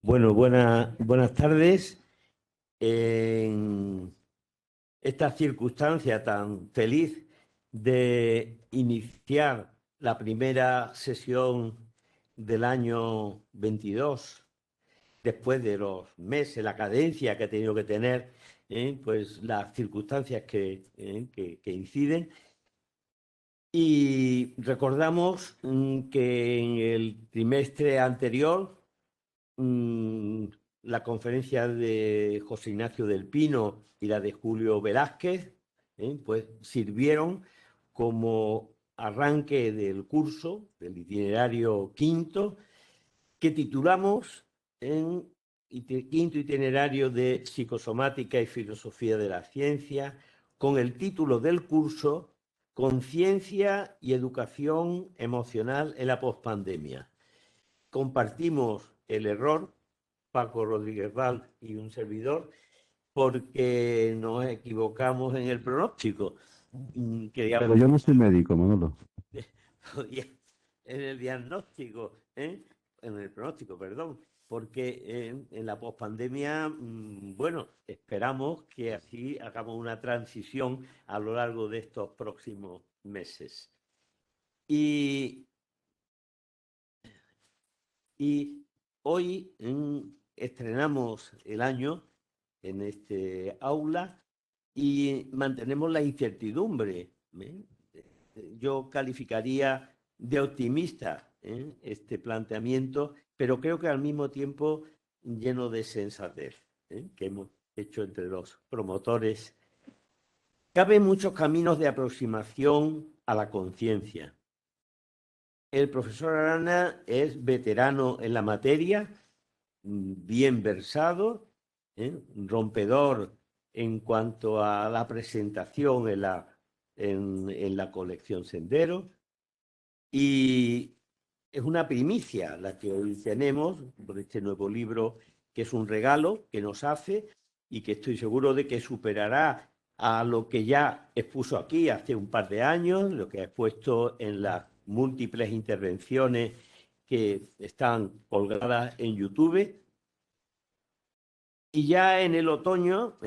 Bueno, buenas tardes. En esta circunstancia tan feliz de iniciar la primera sesión del año 22, después de los meses, la cadencia que ha tenido que tener, pues las circunstancias que inciden. Y recordamos que en el trimestre anterior mm, la conferencia de José Ignacio del Pino y la de Julio Velázquez, pues sirvieron como arranque del curso, del itinerario quinto, que titulamos en quinto itinerario de psicosomática y filosofía de la ciencia, con el título del curso Conciencia y educación emocional en la pospandemia. Compartimos el error, Paco Rodríguez Val y un servidor, porque nos equivocamos en el pronóstico. Pero Queríamos yo no soy médico, Manolo. en el diagnóstico, en el pronóstico, perdón, porque en la pospandemia, bueno, esperamos que así hagamos una transición a lo largo de estos próximos meses. Y Y hoy estrenamos el año en este aula y mantenemos la incertidumbre. Yo calificaría de optimista este planteamiento, pero creo que al mismo tiempo lleno de sensatez que hemos hecho entre los promotores. Caben muchos caminos de aproximación a la conciencia. El profesor Arana es veterano en la materia, bien versado, rompedor en cuanto a la presentación en la colección Sendero, y es una primicia la que hoy tenemos por este nuevo libro, que es un regalo que nos hace y que estoy seguro de que superará a lo que ya expuso aquí hace un par de años, lo que ha expuesto en las múltiples intervenciones que están colgadas en YouTube. Y ya en el otoño,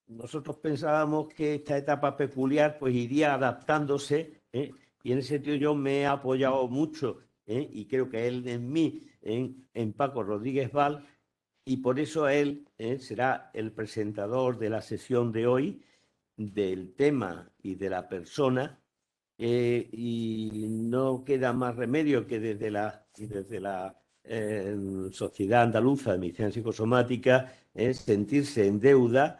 nosotros pensábamos que esta etapa peculiar pues iría adaptándose, y en ese sentido yo me he apoyado mucho, y creo que él en mí, en Paco Rodríguez Val, y por eso él será el presentador de la sesión de hoy, del tema y de la persona, y no queda más remedio que desde la Sociedad Andaluza de Medicina Psicosomática sentirse en deuda,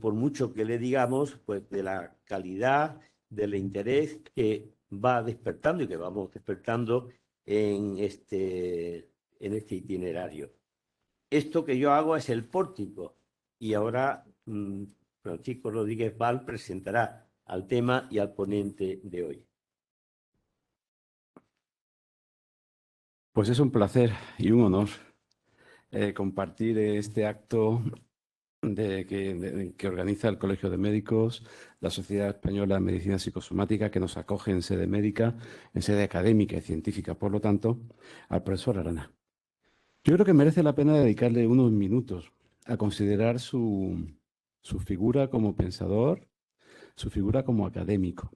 por mucho que le digamos, pues de la calidad, del interés que va despertando y que vamos despertando en este itinerario. Esto que yo hago es el pórtico y ahora Francisco Rodríguez Val presentará al tema y al ponente de hoy. Pues es un placer y un honor compartir este acto que organiza el Colegio de Médicos, la Sociedad Española de Medicina Psicosomática, que nos acoge en sede médica, en sede académica y científica, por lo tanto, al profesor Arana. Yo creo que merece la pena dedicarle unos minutos a considerar su figura como pensador, su figura como académico.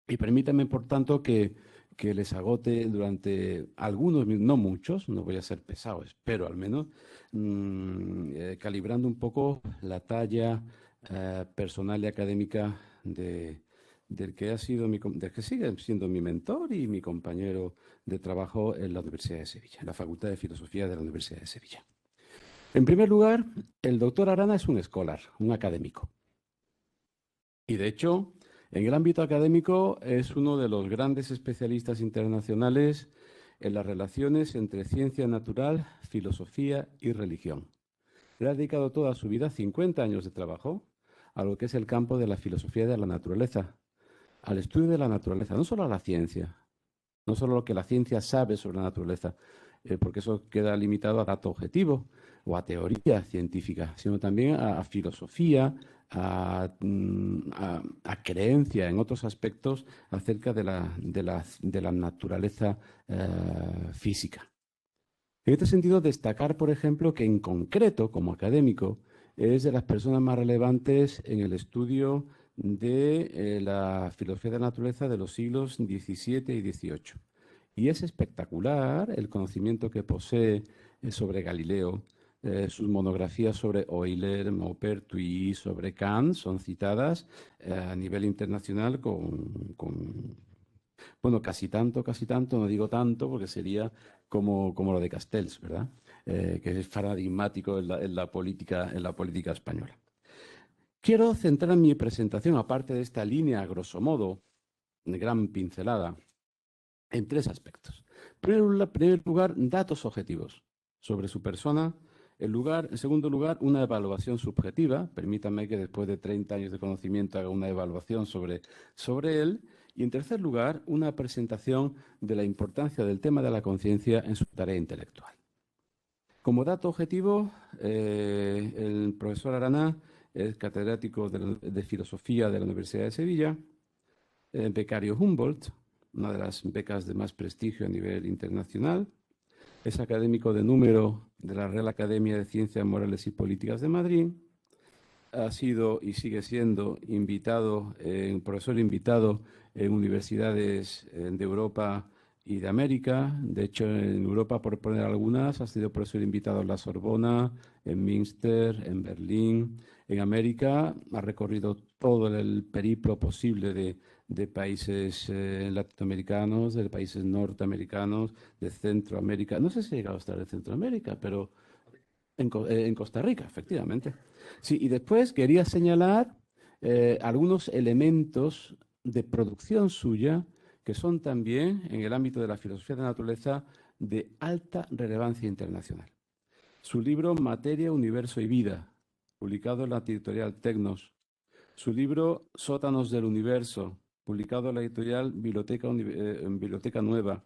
Y permítanme, por tanto, que les agote durante algunos minutos, no muchos, no voy a ser pesado, espero al menos, calibrando un poco la talla personal y académica del que ha sido del que sigue siendo mi mentor y mi compañero de trabajo en la Universidad de Sevilla, en la Facultad de Filosofía de la Universidad de Sevilla. En primer lugar, el doctor Arana es un escolar, un académico. Y de hecho, en el ámbito académico es uno de los grandes especialistas internacionales en las relaciones entre ciencia natural, filosofía y religión. Le ha dedicado toda su vida, 50 años de trabajo, a lo que es el campo de la filosofía de la naturaleza, al estudio de la naturaleza, no solo a la ciencia, no solo lo que la ciencia sabe sobre la naturaleza, porque eso queda limitado a dato objetivo o a teoría científica, sino también a filosofía, a creencia en otros aspectos acerca de la naturaleza física. En este sentido, destacar, por ejemplo, que en concreto, como académico, es de las personas más relevantes en el estudio de la filosofía de la naturaleza de los siglos XVII y XVIII. Y es espectacular el conocimiento que posee sobre Galileo. Sus monografías sobre Euler, Maupertuis, sobre Kant son citadas a nivel internacional bueno, casi tanto, no digo tanto porque sería como lo de Castells, ¿verdad? Que es paradigmático en la política española. Quiero centrar mi presentación, aparte de esta línea, a grosso modo, de gran pincelada, en tres aspectos. En primer lugar, datos objetivos sobre su persona. En segundo lugar, una evaluación subjetiva. Permítanme que después de 30 años de conocimiento haga una evaluación sobre él. Y en tercer lugar, una presentación de la importancia del tema de la conciencia en su tarea intelectual. Como dato objetivo, el profesor Araná es catedrático de Filosofía de la Universidad de Sevilla, becario Humboldt, una de las becas de más prestigio a nivel internacional. Es académico de número de la Real Academia de Ciencias Morales y Políticas de Madrid. Ha sido y sigue siendo profesor invitado en universidades de Europa y de América. De hecho, en Europa, por poner algunas, ha sido profesor invitado en la Sorbona, en Münster, en Berlín. En América ha recorrido todo el periplo posible de países latinoamericanos, de países norteamericanos, de Centroamérica. No sé si ha llegado a estar en Centroamérica, pero en Costa Rica, efectivamente. Sí, y después quería señalar algunos elementos de producción suya que son también, en el ámbito de la filosofía de la naturaleza, de alta relevancia internacional. Su libro Materia, Universo y Vida, publicado en la editorial Tecnos. Su libro Sótanos del Universo, publicado en la editorial Biblioteca Nueva.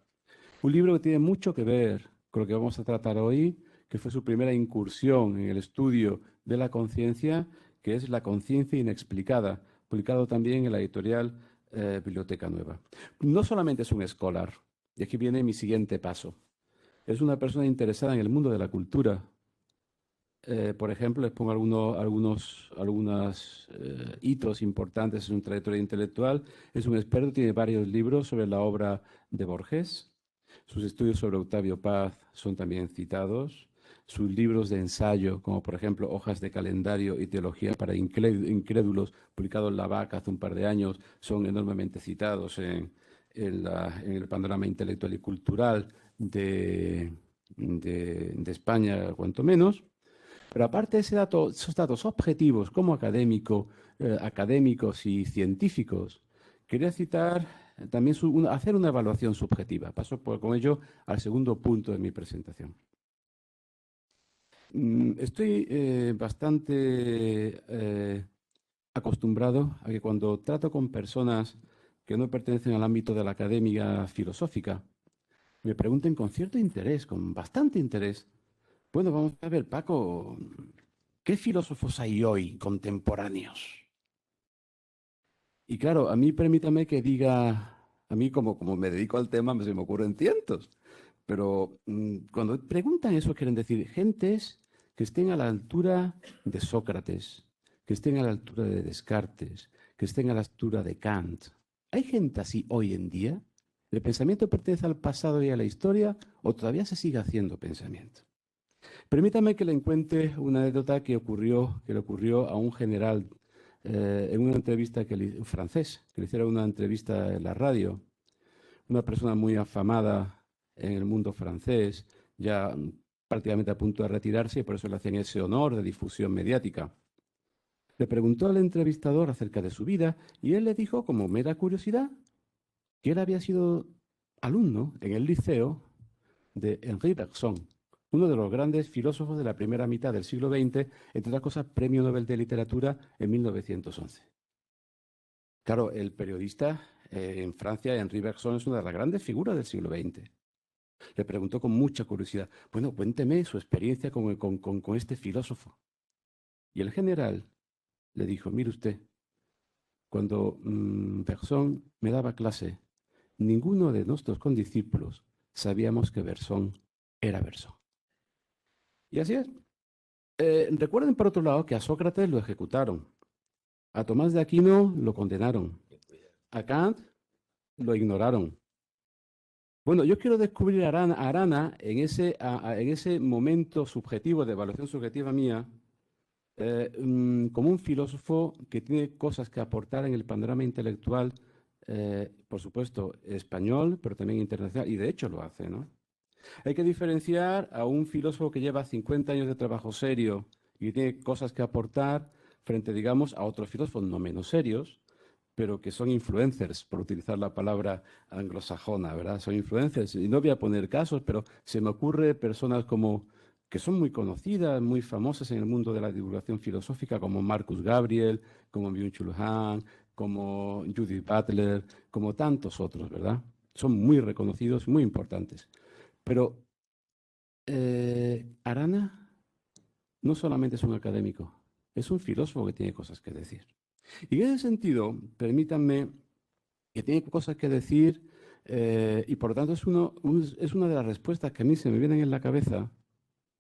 Un libro que tiene mucho que ver con lo que vamos a tratar hoy, que fue su primera incursión en el estudio de la conciencia, que es La conciencia inexplicada, publicado también en la editorial Biblioteca Nueva. No solamente es un escolar, y aquí viene mi siguiente paso. Es una persona interesada en el mundo de la cultura. Por ejemplo, les pongo algunos hitos importantes en su trayectoria intelectual. Es un experto, tiene varios libros sobre la obra de Borges. Sus estudios sobre Octavio Paz son también citados. Sus libros de ensayo, como por ejemplo Hojas de calendario y teología para incrédulos, publicado en La Vaca hace un par de años, son enormemente citados en el panorama intelectual y cultural de España, cuanto menos. Pero aparte de esos datos objetivos como académicos y científicos, quería citar también hacer una evaluación subjetiva. Paso con ello al segundo punto de mi presentación. Estoy bastante acostumbrado a que cuando trato con personas que no pertenecen al ámbito de la academia filosófica, me pregunten con cierto interés, con bastante interés, bueno, vamos a ver, Paco, ¿qué filósofos hay hoy contemporáneos? Y claro, a mí permítame que diga, a mí como me dedico al tema, se me ocurren cientos, pero cuando preguntan eso quieren decir gentes que estén a la altura de Sócrates, que estén a la altura de Descartes, que estén a la altura de Kant. ¿Hay gente así hoy en día? ¿El pensamiento pertenece al pasado y a la historia o todavía se sigue haciendo pensamiento? Permítame que le cuente una anécdota que le ocurrió a un general en una entrevista un francés, que le hiciera una entrevista en la radio, una persona muy afamada en el mundo francés, ya prácticamente a punto de retirarse y por eso le hacían ese honor de difusión mediática. Le preguntó al entrevistador acerca de su vida y él le dijo, como mera curiosidad, que él había sido alumno en el liceo de Henri Bergson, uno de los grandes filósofos de la primera mitad del siglo XX, entre otras cosas, Premio Nobel de Literatura en 1911. Claro, el periodista en Francia, Henri Bergson, es una de las grandes figuras del siglo XX. Le preguntó con mucha curiosidad, bueno, cuénteme su experiencia con este filósofo. Y el general le dijo, mire usted, cuando Bergson me daba clase, ninguno de nuestros condiscípulos sabíamos que Bergson era Bergson. Y así es. Recuerden, por otro lado, que a Sócrates lo ejecutaron, a Tomás de Aquino lo condenaron, a Kant lo ignoraron. Bueno, yo quiero descubrir a Arana en en ese momento subjetivo de evaluación subjetiva mía, como un filósofo que tiene cosas que aportar en el panorama intelectual, por supuesto, español, pero también internacional, y de hecho lo hace, ¿no? Hay que diferenciar a un filósofo que lleva 50 años de trabajo serio y tiene cosas que aportar frente, digamos, a otros filósofos no menos serios, pero que son influencers, por utilizar la palabra anglosajona, ¿verdad? Son influencers. Y no voy a poner casos, pero se me ocurre personas como que son muy conocidas, muy famosas en el mundo de la divulgación filosófica, como Marcus Gabriel, como Byung-Chul Han, como Judith Butler, como tantos otros, ¿verdad? Son muy reconocidos, muy importantes. Pero Arana no solamente es un académico, es un filósofo que tiene cosas que decir. Y en ese sentido, permítanme que tiene cosas que decir y por lo tanto es una de las respuestas que a mí se me vienen en la cabeza,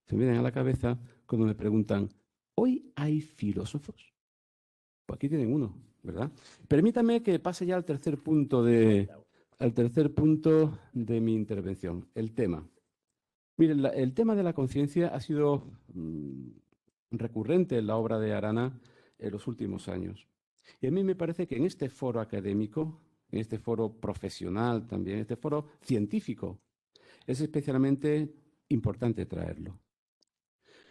se me vienen a la cabeza cuando me preguntan, ¿hoy hay filósofos? Pues aquí tienen uno, ¿verdad? Permítanme que pase ya al tercer punto de mi intervención, el tema. Miren, el tema de la conciencia ha sido recurrente en la obra de Arana en los últimos años. Y a mí me parece que en este foro académico, en este foro profesional también, en este foro científico, es especialmente importante traerlo.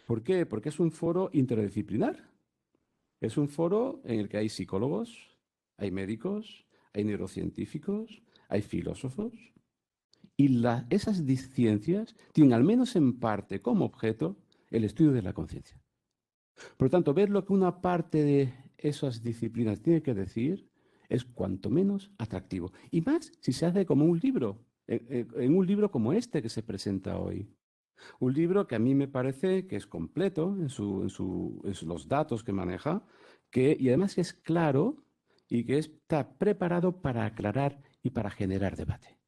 ¿Por qué? Porque es un foro interdisciplinar. Es un foro en el que hay psicólogos, hay médicos, hay neurocientíficos, hay filósofos. Y esas ciencias tienen, al menos en parte, como objeto el estudio de la conciencia. Por lo tanto, ver lo que una parte de esas disciplinas tiene que decir es cuanto menos atractivo. Y más si se hace como un libro, en un libro como este que se presenta hoy. Un libro que a mí me parece que es completo en los datos que maneja, y además que es claro y que está preparado para aclarar y para generar debate.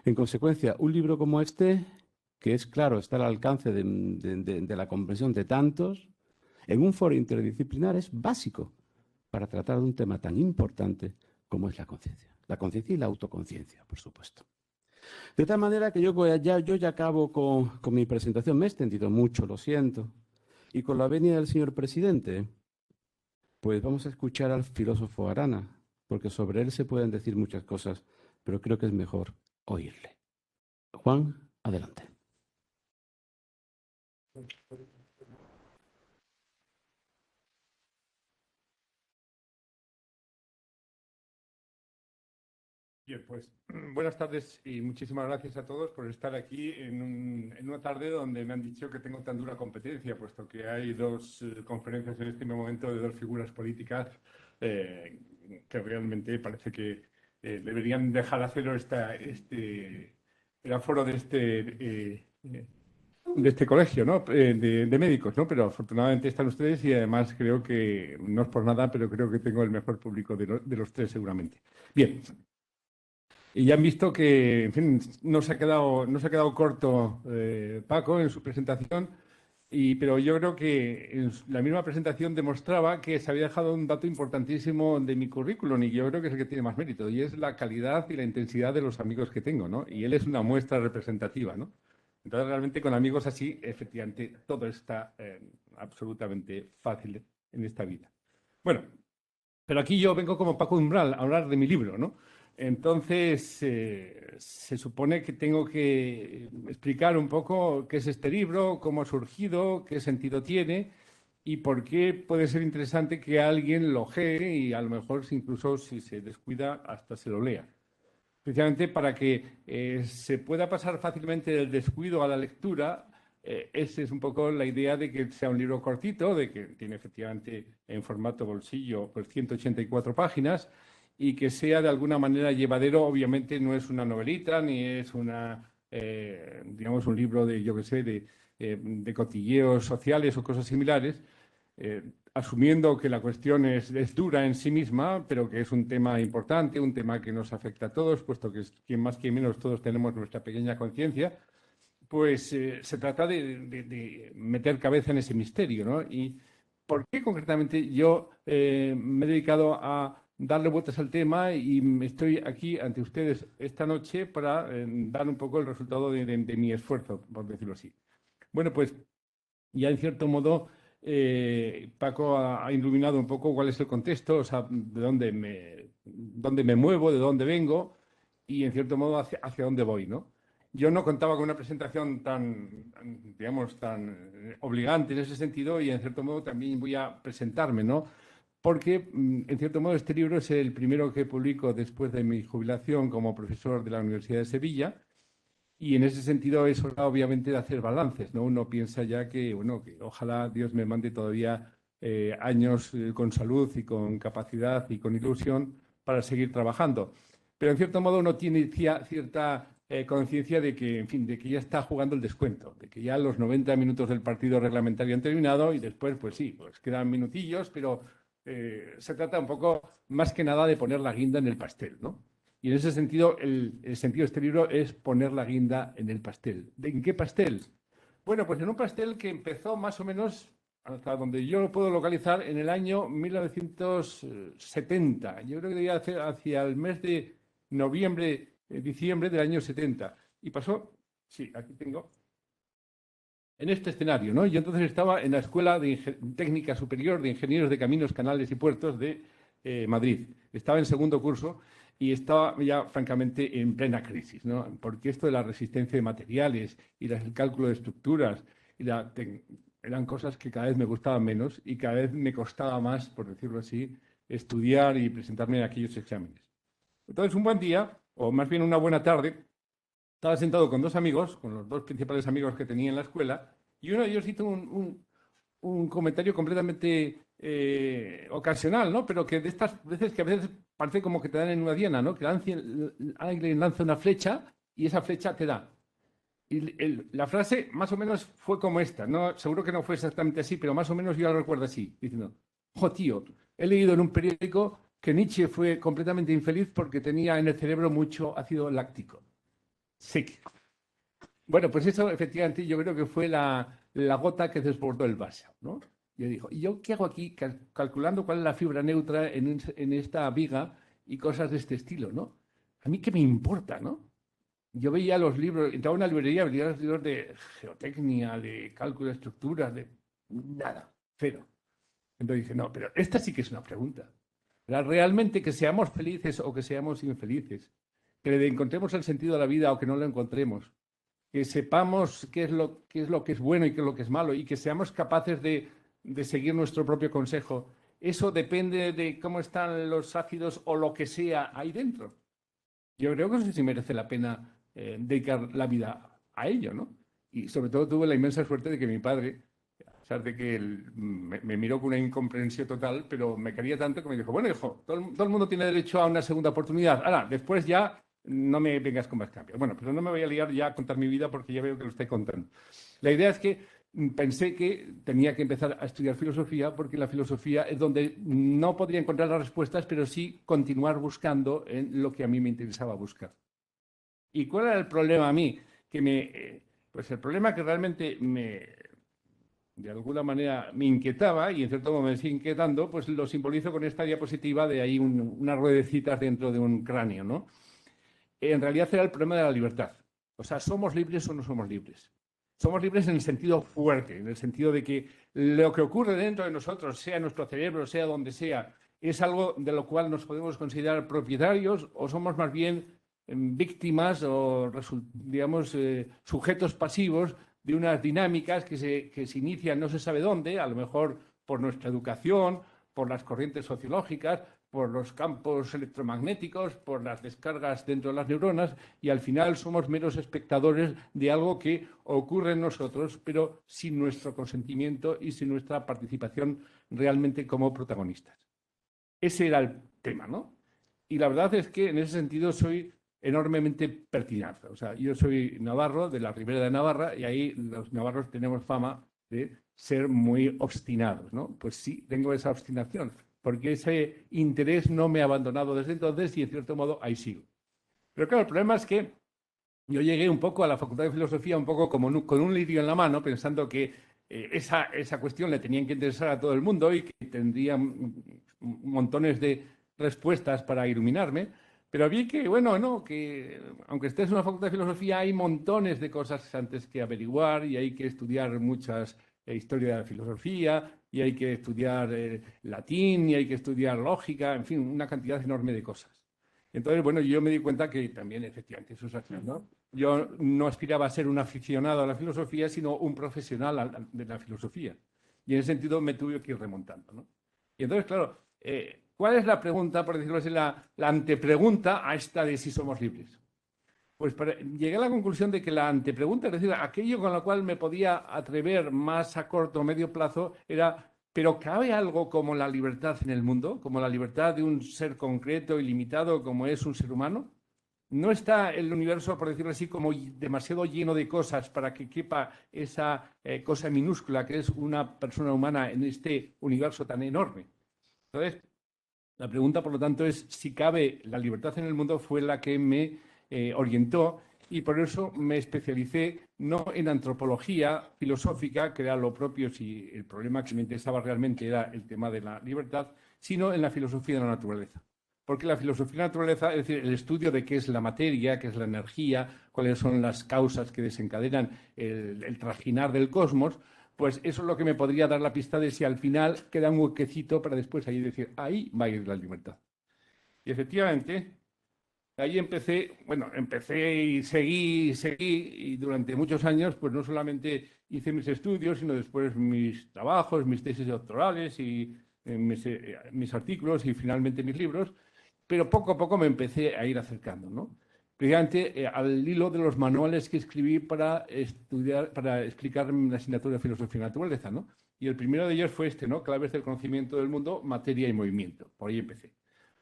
En consecuencia, un libro como este, que es claro, está al alcance de la comprensión de tantos, en un foro interdisciplinar es básico para tratar de un tema tan importante como es la conciencia. La conciencia y la autoconciencia, por supuesto. De tal manera que yo ya acabo con mi presentación. Me he extendido mucho, lo siento. Y con la venia del señor presidente, pues vamos a escuchar al filósofo Arana, porque sobre él se pueden decir muchas cosas, pero creo que es mejor oírle. Juan, adelante. Bien, pues buenas tardes y muchísimas gracias a todos por estar aquí en una tarde donde me han dicho que tengo tan dura competencia, puesto que hay dos conferencias en este momento de dos figuras políticas que realmente parece que deberían dejar hacerlo el aforo de este colegio, ¿no? De médicos, ¿no? Pero afortunadamente están ustedes y además creo que, no es por nada, pero creo que tengo el mejor público de los tres seguramente. Bien. Y ya han visto que, en fin, no se ha quedado corto Paco en su presentación, pero yo creo que en la misma presentación demostraba que se había dejado un dato importantísimo de mi currículum y yo creo que es el que tiene más mérito, y es la calidad y la intensidad de los amigos que tengo, ¿no? Y él es una muestra representativa, ¿no? Entonces, realmente con amigos así, efectivamente, todo está absolutamente fácil en esta vida. Bueno, pero aquí yo vengo como Paco Umbral a hablar de mi libro, ¿no? Entonces, se supone que tengo que explicar un poco qué es este libro, cómo ha surgido, qué sentido tiene y por qué puede ser interesante que alguien lo ojee y a lo mejor incluso si se descuida hasta se lo lea. Precisamente para que se pueda pasar fácilmente del descuido a la lectura. Esa es un poco la idea de que sea un libro cortito, de que tiene efectivamente en formato bolsillo pues 184 páginas y que sea de alguna manera llevadero. Obviamente no es una novelita ni es digamos, un libro de, yo qué sé, de cotilleos sociales o cosas similares, asumiendo que la cuestión es dura en sí misma, pero que es un tema importante, un tema que nos afecta a todos, puesto que quien más, quien menos, todos tenemos nuestra pequeña conciencia. pues se trata de meter cabeza en ese misterio, ¿no? Y ¿por qué concretamente yo me he dedicado a darle vueltas al tema y estoy aquí ante ustedes esta noche para dar un poco el resultado de mi esfuerzo, por decirlo así? Bueno, pues ya en cierto modo Paco ha iluminado un poco cuál es el contexto, o sea, de dónde me muevo, de dónde vengo y en cierto modo hacia dónde voy, ¿no? Yo no contaba con una presentación tan, digamos, tan obligante en ese sentido y en cierto modo también voy a presentarme, ¿no? Porque en cierto modo este libro es el primero que publico después de mi jubilación como profesor de la Universidad de Sevilla. Y en ese sentido es hora, obviamente, de hacer balances, ¿no? Uno piensa ya que, bueno, que ojalá Dios me mande todavía años con salud y con capacidad y con ilusión para seguir trabajando. Pero en cierto modo uno tiene cierta conciencia de que, en fin, de que ya está jugando el descuento, de que ya los 90 minutos del partido reglamentario han terminado y después, pues sí, pues quedan minutillos, pero se trata un poco más que nada de poner la guinda en el pastel, ¿no? Y en ese sentido, el sentido de este libro es poner la guinda en el pastel. ¿En qué pastel? Bueno, pues en un pastel que empezó más o menos, hasta donde yo lo puedo localizar, en el año 1970. Yo creo que debía ser hacia el mes de noviembre, diciembre del año 70. Y pasó, sí, aquí tengo, en este escenario, ¿no? Yo entonces estaba en la Escuela Técnica Superior de Ingenieros de Caminos, Canales y Puertos de Madrid. Estaba en segundo curso y estaba ya, francamente, en plena crisis, ¿no? Porque esto de la resistencia de materiales y el cálculo de estructuras eran cosas que cada vez me gustaban menos y cada vez me costaba más, por decirlo así, estudiar y presentarme en aquellos exámenes. Entonces, un buen día, o más bien una buena tarde, estaba sentado con dos amigos, con los dos principales amigos que tenía en la escuela, y uno de ellos hizo un comentario completamente ocasional, ¿no? Pero que de estas veces que a veces parece como que te dan en una diana, ¿no? Que alguien lanza una flecha y esa flecha te da. Y la frase más o menos fue como esta, ¿no? Seguro que no fue exactamente así, pero más o menos yo la recuerdo así, diciendo, jo, tío, he leído en un periódico que Nietzsche fue completamente infeliz porque tenía en el cerebro mucho ácido láctico. Sí. Bueno, pues eso efectivamente yo creo que fue la gota que desbordó el vaso, ¿no? Yo digo, ¿y yo qué hago aquí calculando cuál es la fibra neutra en esta viga y cosas de este estilo, ¿no? A mí qué me importa, ¿no? Yo veía los libros, entraba a una librería, veía los libros de geotecnia, de cálculo de estructuras, de nada, cero. Entonces dije, no, pero esta sí que es una pregunta. ¿Realmente que seamos felices o que seamos infelices? Que le encontremos el sentido a la vida o que no lo encontremos, que sepamos qué es lo que es bueno y qué es lo que es malo y que seamos capaces de seguir nuestro propio consejo. Eso depende de cómo están los ácidos o lo que sea ahí dentro. Yo creo que eso sí merece la pena dedicar la vida a ello, ¿no? Y sobre todo tuve la inmensa suerte de que mi padre, a pesar de que él me miró con una incomprensión total, pero me quería tanto que me dijo, bueno, hijo, todo el mundo tiene derecho a una segunda oportunidad. Ahora, después ya no me vengas con más cambios. Bueno, pero no me voy a liar ya a contar mi vida porque ya veo que lo estoy contando. La idea es que pensé que tenía que empezar a estudiar filosofía porque la filosofía es donde no podría encontrar las respuestas, pero sí continuar buscando en lo que a mí me interesaba buscar. ¿Y cuál era el problema a mí? Pues el problema que realmente de alguna manera me inquietaba y en cierto modo me sigue inquietando, pues lo simbolizo con esta diapositiva de ahí unas ruedecitas dentro de un cráneo, ¿no? En realidad era el problema de la libertad. O sea, ¿somos libres o no somos libres? Somos libres en el sentido fuerte, en el sentido de que lo que ocurre dentro de nosotros, sea en nuestro cerebro, sea donde sea, es algo de lo cual nos podemos considerar propietarios o somos más bien víctimas o, digamos, sujetos pasivos de unas dinámicas que se inician no se sabe dónde, a lo mejor por nuestra educación, por las corrientes sociológicas, por los campos electromagnéticos, por las descargas dentro de las neuronas y al final somos meros espectadores de algo que ocurre en nosotros, pero sin nuestro consentimiento y sin nuestra participación realmente como protagonistas. Ese era el tema, ¿no? Y la verdad es que en ese sentido soy enormemente pertinaz. O sea, yo soy navarro, de la Ribera de Navarra, y ahí los navarros tenemos fama de ser muy obstinados, ¿no? Pues sí, tengo esa obstinación, porque ese interés no me ha abandonado desde entonces y, en cierto modo, ahí sigo. Pero claro, el problema es que yo llegué un poco a la Facultad de Filosofía un poco como con un lirio en la mano, pensando que esa cuestión le tenían que interesar a todo el mundo y que tendrían montones de respuestas para iluminarme. Pero vi que, bueno, no, que aunque estés en una Facultad de Filosofía hay montones de cosas antes que averiguar y hay que estudiar muchas historia de la filosofía y hay que estudiar latín y hay que estudiar lógica, en fin, una cantidad enorme de cosas. Entonces, bueno, yo me di cuenta que también efectivamente eso es así, ¿no? Yo no aspiraba a ser un aficionado a la filosofía, sino un profesional de la filosofía. Y en ese sentido me tuve que ir remontando, ¿no? Y entonces, claro, ¿cuál es la pregunta, por decirlo así, la antepregunta a esta de si somos libres? Pues llegué a la conclusión de que la antepregunta, es decir, aquello con lo cual me podía atrever más a corto o medio plazo, era, ¿pero cabe algo como la libertad en el mundo? ¿Como la libertad de un ser concreto y limitado como es un ser humano? ¿No está el universo, por decirlo así, como demasiado lleno de cosas para que quepa esa cosa minúscula que es una persona humana en este universo tan enorme? Entonces, la pregunta, por lo tanto, es si cabe la libertad en el mundo, fue la que me orientó y por eso me especialicé no en antropología filosófica, que era lo propio si el problema que me interesaba realmente era el tema de la libertad, sino en la filosofía de la naturaleza. Porque la filosofía de la naturaleza, es decir, el estudio de qué es la materia, qué es la energía, cuáles son las causas que desencadenan el trajinar del cosmos, pues eso es lo que me podría dar la pista de si al final queda un huequecito para después ahí decir, ahí va a ir la libertad. Y efectivamente, ahí empecé y seguí, y durante muchos años, pues no solamente hice mis estudios, sino después mis trabajos, mis tesis doctorales y mis artículos y finalmente mis libros, pero poco a poco me empecé a ir acercando, ¿no? Precisamente al hilo de los manuales que escribí para estudiar, para explicar la asignatura de Filosofía y Naturaleza, ¿no? Y el primero de ellos fue este, ¿no? Claves del conocimiento del mundo, materia y movimiento. Por ahí empecé.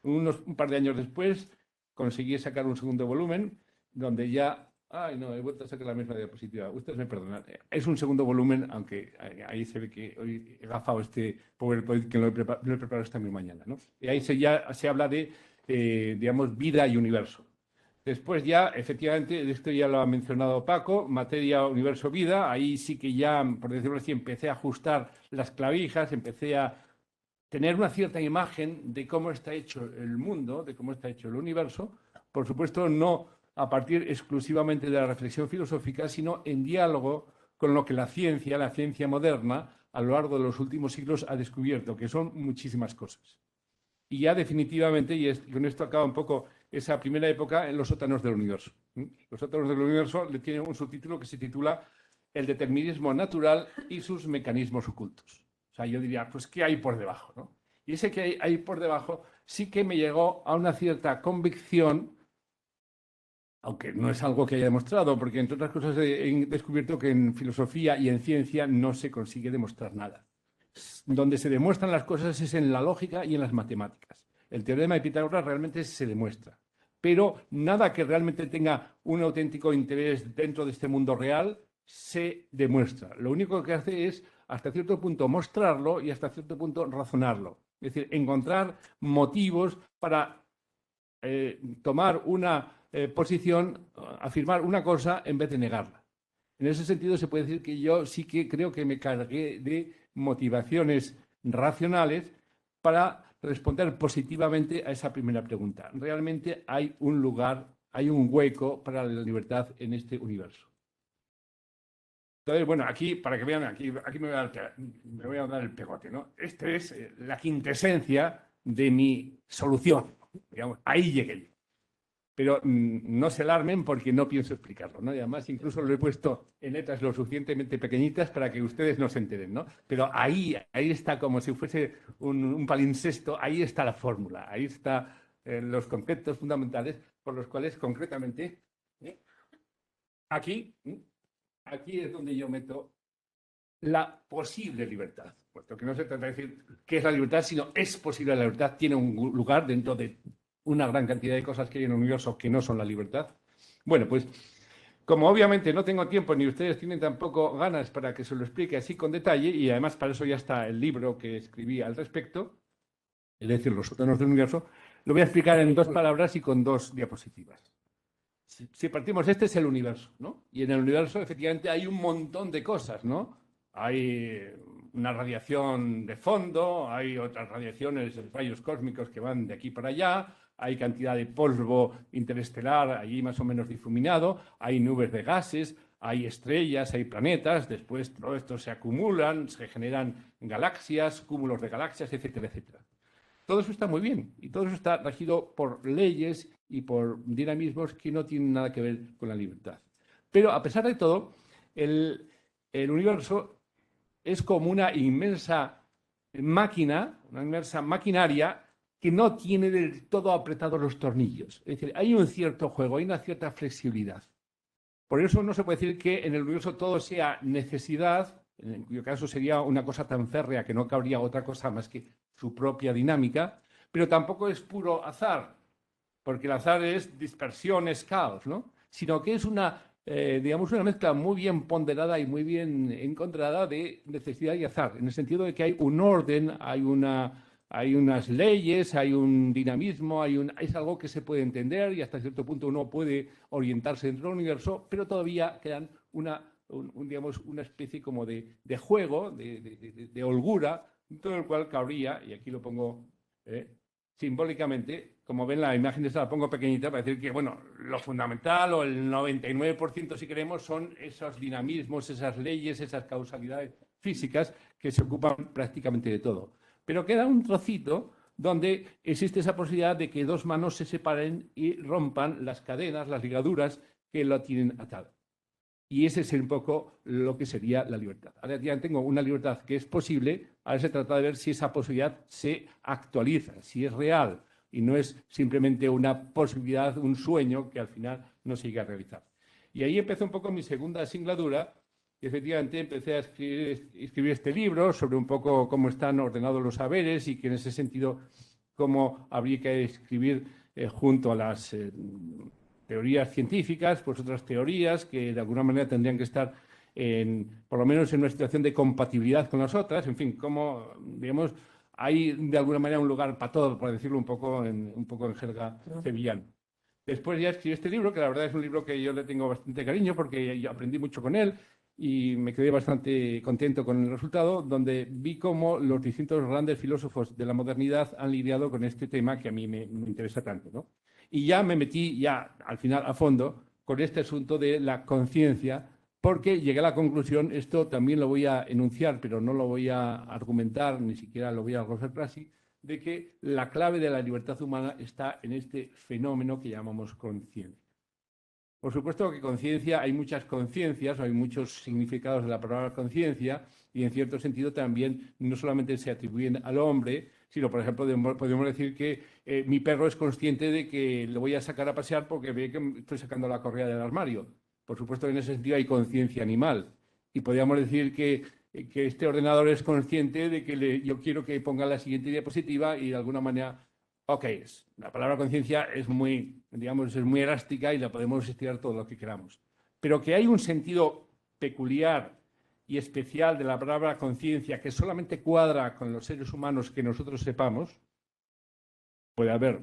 Un par de años después conseguí sacar un segundo volumen donde ya... Ay, no, he vuelto a sacar la misma diapositiva. Ustedes me perdonan. Es un segundo volumen, aunque ahí se ve que hoy he gafado este PowerPoint que lo he preparado esta misma mañana, ¿no? Y ahí ya se habla de, digamos, vida y universo. Después ya, efectivamente, esto ya lo ha mencionado Paco, materia, universo, vida. Ahí sí que ya, por decirlo así, empecé a ajustar las clavijas, empecé a tener una cierta imagen de cómo está hecho el mundo, de cómo está hecho el universo. Por supuesto, no a partir exclusivamente de la reflexión filosófica, sino en diálogo con lo que la ciencia moderna, a lo largo de los últimos siglos ha descubierto, que son muchísimas cosas. Y ya definitivamente, y con esto acaba un poco esa primera época, en los sótanos del universo. Los sótanos del universo le tienen un subtítulo que se titula El determinismo natural y sus mecanismos ocultos. O sea, yo diría, pues, ¿qué hay por debajo, ¿no? Y ese que hay por debajo sí que me llegó a una cierta convicción, aunque no es algo que haya demostrado, porque entre otras cosas he descubierto que en filosofía y en ciencia no se consigue demostrar nada. Donde se demuestran las cosas es en la lógica y en las matemáticas. El teorema de Pitágoras realmente se demuestra, pero nada que realmente tenga un auténtico interés dentro de este mundo real se demuestra. Lo único que hace es, hasta cierto punto, mostrarlo y hasta cierto punto razonarlo. Es decir, encontrar motivos para tomar una posición, afirmar una cosa en vez de negarla. En ese sentido se puede decir que yo sí que creo que me cargué de motivaciones racionales para responder positivamente a esa primera pregunta. ¿Realmente hay un lugar, hay un hueco para la libertad en este universo? Entonces, bueno, aquí, para que vean, aquí me voy a dar el pegote, ¿no? Esta es la quintesencia de mi solución. Digamos, ahí llegué yo. Pero no se alarmen porque no pienso explicarlo, ¿no? Y además incluso lo he puesto en letras lo suficientemente pequeñitas para que ustedes no se enteren, ¿no? Pero ahí está como si fuese un palimpsesto, ahí está la fórmula, ahí están los conceptos fundamentales por los cuales concretamente aquí es donde yo meto la posible libertad, puesto que no se trata de decir qué es la libertad, sino es posible la libertad, tiene un lugar dentro de una gran cantidad de cosas que hay en el universo que no son la libertad. Bueno, pues como obviamente no tengo tiempo ni ustedes tienen tampoco ganas para que se lo explique así con detalle, y además para eso ya está el libro que escribí al respecto, es decir, Los sótanos del universo, lo voy a explicar en 2 palabras y con 2 diapositivas. si partimos, este es el universo, ¿no? Y en el universo, efectivamente, hay un montón de cosas, ¿no? Hay una radiación de fondo, hay otras radiaciones, rayos cósmicos que van de aquí para allá, hay cantidad de polvo interestelar allí más o menos difuminado, hay nubes de gases, hay estrellas, hay planetas, después todo esto se acumulan, se generan galaxias, cúmulos de galaxias, etcétera, etcétera. Todo eso está muy bien y todo eso está regido por leyes y por dinamismos que no tienen nada que ver con la libertad. Pero a pesar de todo, el universo es como una inmensa máquina, una inmensa maquinaria que no tiene del todo apretados los tornillos. Es decir, hay un cierto juego, hay una cierta flexibilidad. Por eso no se puede decir que en el universo todo sea necesidad, en cuyo caso sería una cosa tan férrea que no cabría otra cosa más que su propia dinámica, pero tampoco es puro azar, porque el azar es dispersión, es caos, ¿no? Sino que es digamos, una mezcla muy bien ponderada y muy bien encontrada de necesidad y azar, en el sentido de que hay un orden, hay unas leyes, hay un dinamismo, es algo que se puede entender y hasta cierto punto uno puede orientarse dentro del universo, pero todavía quedan digamos, una especie como de juego, de holgura, todo el cual cabría, y aquí lo pongo simbólicamente, como ven la imagen esta la pongo pequeñita para decir que, bueno, lo fundamental o el 99% si queremos son esos dinamismos, esas leyes, esas causalidades físicas que se ocupan prácticamente de todo. Pero queda un trocito donde existe esa posibilidad de que dos manos se separen y rompan las cadenas, las ligaduras que lo tienen atado. Y ese es un poco lo que sería la libertad. Ahora ya tengo una libertad que es posible, ahora se trata de ver si esa posibilidad se actualiza, si es real y no es simplemente una posibilidad, un sueño que al final no se llega a realizar. Y ahí empezó un poco mi segunda singladura, y efectivamente empecé a escribir este libro sobre un poco cómo están ordenados los saberes y que en ese sentido cómo habría que escribir junto a las teorías científicas, pues otras teorías que de alguna manera tendrían que estar por lo menos en una situación de compatibilidad con las otras, en fin, como, digamos, hay de alguna manera un lugar para todo, por decirlo un poco en jerga sevillana. Después ya escribí este libro, que la verdad es un libro que yo le tengo bastante cariño porque yo aprendí mucho con él y me quedé bastante contento con el resultado, donde vi cómo los distintos grandes filósofos de la modernidad han lidiado con este tema que a mí me interesa tanto, ¿no? Y ya me metí al final a fondo con este asunto de la conciencia, porque llegué a la conclusión, esto también lo voy a enunciar, pero no lo voy a argumentar, ni siquiera lo voy a glosar casi, de que la clave de la libertad humana está en este fenómeno que llamamos conciencia. Por supuesto que conciencia, hay muchas conciencias, hay muchos significados de la palabra conciencia, y en cierto sentido también no solamente se atribuyen al hombre, sino, por ejemplo, podemos decir que mi perro es consciente de que le voy a sacar a pasear porque ve que estoy sacando la correa del armario. Por supuesto, en ese sentido hay conciencia animal. Y podríamos decir que este ordenador es consciente de que yo quiero que ponga la siguiente diapositiva y de alguna manera, ok, la palabra conciencia es muy, digamos, es muy elástica y la podemos estirar todo lo que queramos. Pero que hay un sentido peculiar y especial de la palabra conciencia que solamente cuadra con los seres humanos que nosotros sepamos, puede haber,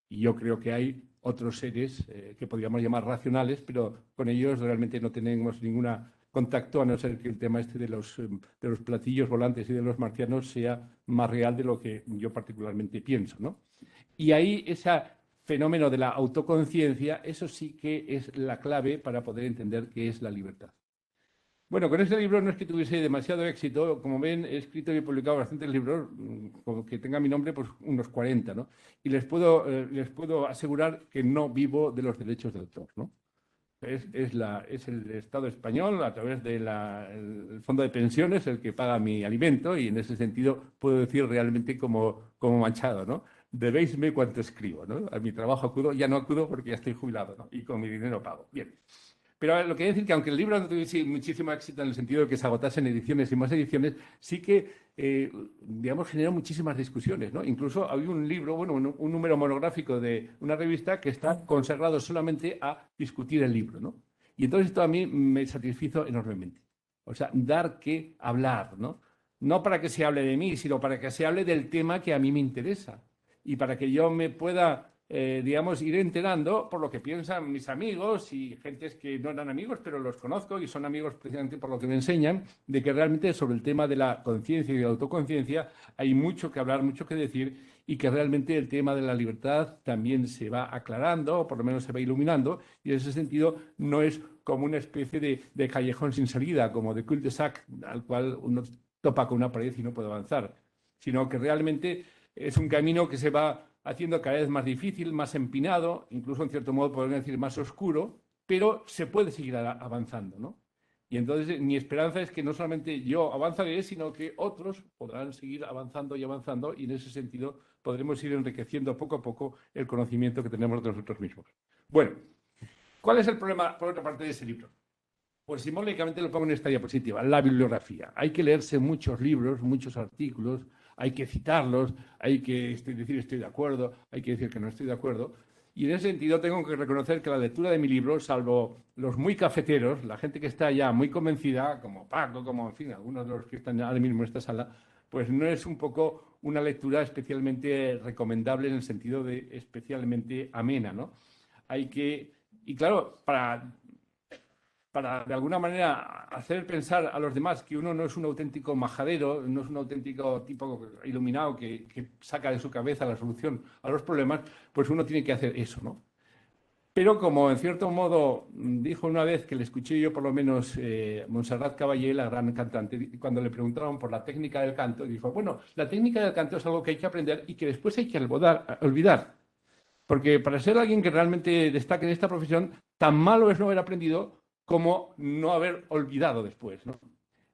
y yo creo que hay otros seres que podríamos llamar racionales, pero con ellos realmente no tenemos ningún contacto, a no ser que el tema este de los platillos volantes y de los marcianos sea más real de lo que yo particularmente pienso, ¿no? Y ahí ese fenómeno de la autoconciencia, eso sí que es la clave para poder entender qué es la libertad. Bueno, con este libro no es que tuviese demasiado éxito. Como ven, he escrito y he publicado bastantes libros, como que tenga mi nombre, pues unos 40, ¿no? Y les puedo asegurar que no vivo de los derechos de autor, ¿no? Es el Estado español, a través del Fondo de Pensiones, el que paga mi alimento, y en ese sentido puedo decir realmente como Machado, ¿no? Debéisme cuanto escribo, ¿no? A mi trabajo acudo, ya no acudo porque ya estoy jubilado, ¿no? Y con mi dinero pago. Bien. Pero lo que quiero decir que aunque el libro no tuviese muchísimo éxito en el sentido de que se agotasen ediciones y más ediciones, sí que, digamos, generó muchísimas discusiones, ¿no? Incluso había un libro, bueno, un número monográfico de una revista que está consagrado solamente a discutir el libro, ¿no? Y entonces esto a mí me satisfizo enormemente. O sea, dar que hablar, ¿no? No para que se hable de mí, sino para que se hable del tema que a mí me interesa y para que yo me pueda digamos, ir enterando por lo que piensan mis amigos y gentes que no eran amigos, pero los conozco y son amigos precisamente por lo que me enseñan, de que realmente sobre el tema de la conciencia y de la autoconciencia hay mucho que hablar, mucho que decir, y que realmente el tema de la libertad también se va aclarando, o por lo menos se va iluminando, y en ese sentido no es como una especie de callejón sin salida, como de cul-de-sac, al cual uno topa con una pared y no puede avanzar, sino que realmente es un camino que se va haciendo cada vez más difícil, más empinado, incluso en cierto modo podemos decir más oscuro, pero se puede seguir avanzando, ¿no? Y entonces mi esperanza es que no solamente yo avanzaré, sino que otros podrán seguir avanzando y en ese sentido podremos ir enriqueciendo poco a poco el conocimiento que tenemos de nosotros mismos. Bueno, ¿cuál es el problema, por otra parte, de ese libro? Pues simbólicamente lo pongo en esta diapositiva, la bibliografía. Hay que leerse muchos libros, muchos artículos, hay que citarlos, hay que decir estoy de acuerdo, hay que decir que no estoy de acuerdo. Y en ese sentido tengo que reconocer que la lectura de mi libro, salvo los muy cafeteros, la gente que está ya muy convencida, como Paco, como en fin, algunos de los que están ahora mismo en esta sala, pues no es un poco una lectura especialmente recomendable en el sentido de especialmente amena, ¿no? Hay que, y claro, para de alguna manera hacer pensar a los demás que uno no es un auténtico majadero, no es un auténtico tipo iluminado que saca de su cabeza la solución a los problemas, pues uno tiene que hacer eso, ¿no? Pero como en cierto modo dijo una vez que le escuché yo por lo menos Montserrat Caballé, la gran cantante, cuando le preguntaron por la técnica del canto, dijo, bueno, la técnica del canto es algo que hay que aprender y que después hay que olvidar. Porque para ser alguien que realmente destaque en esta profesión, tan malo es no haber aprendido como no haber olvidado después, ¿no?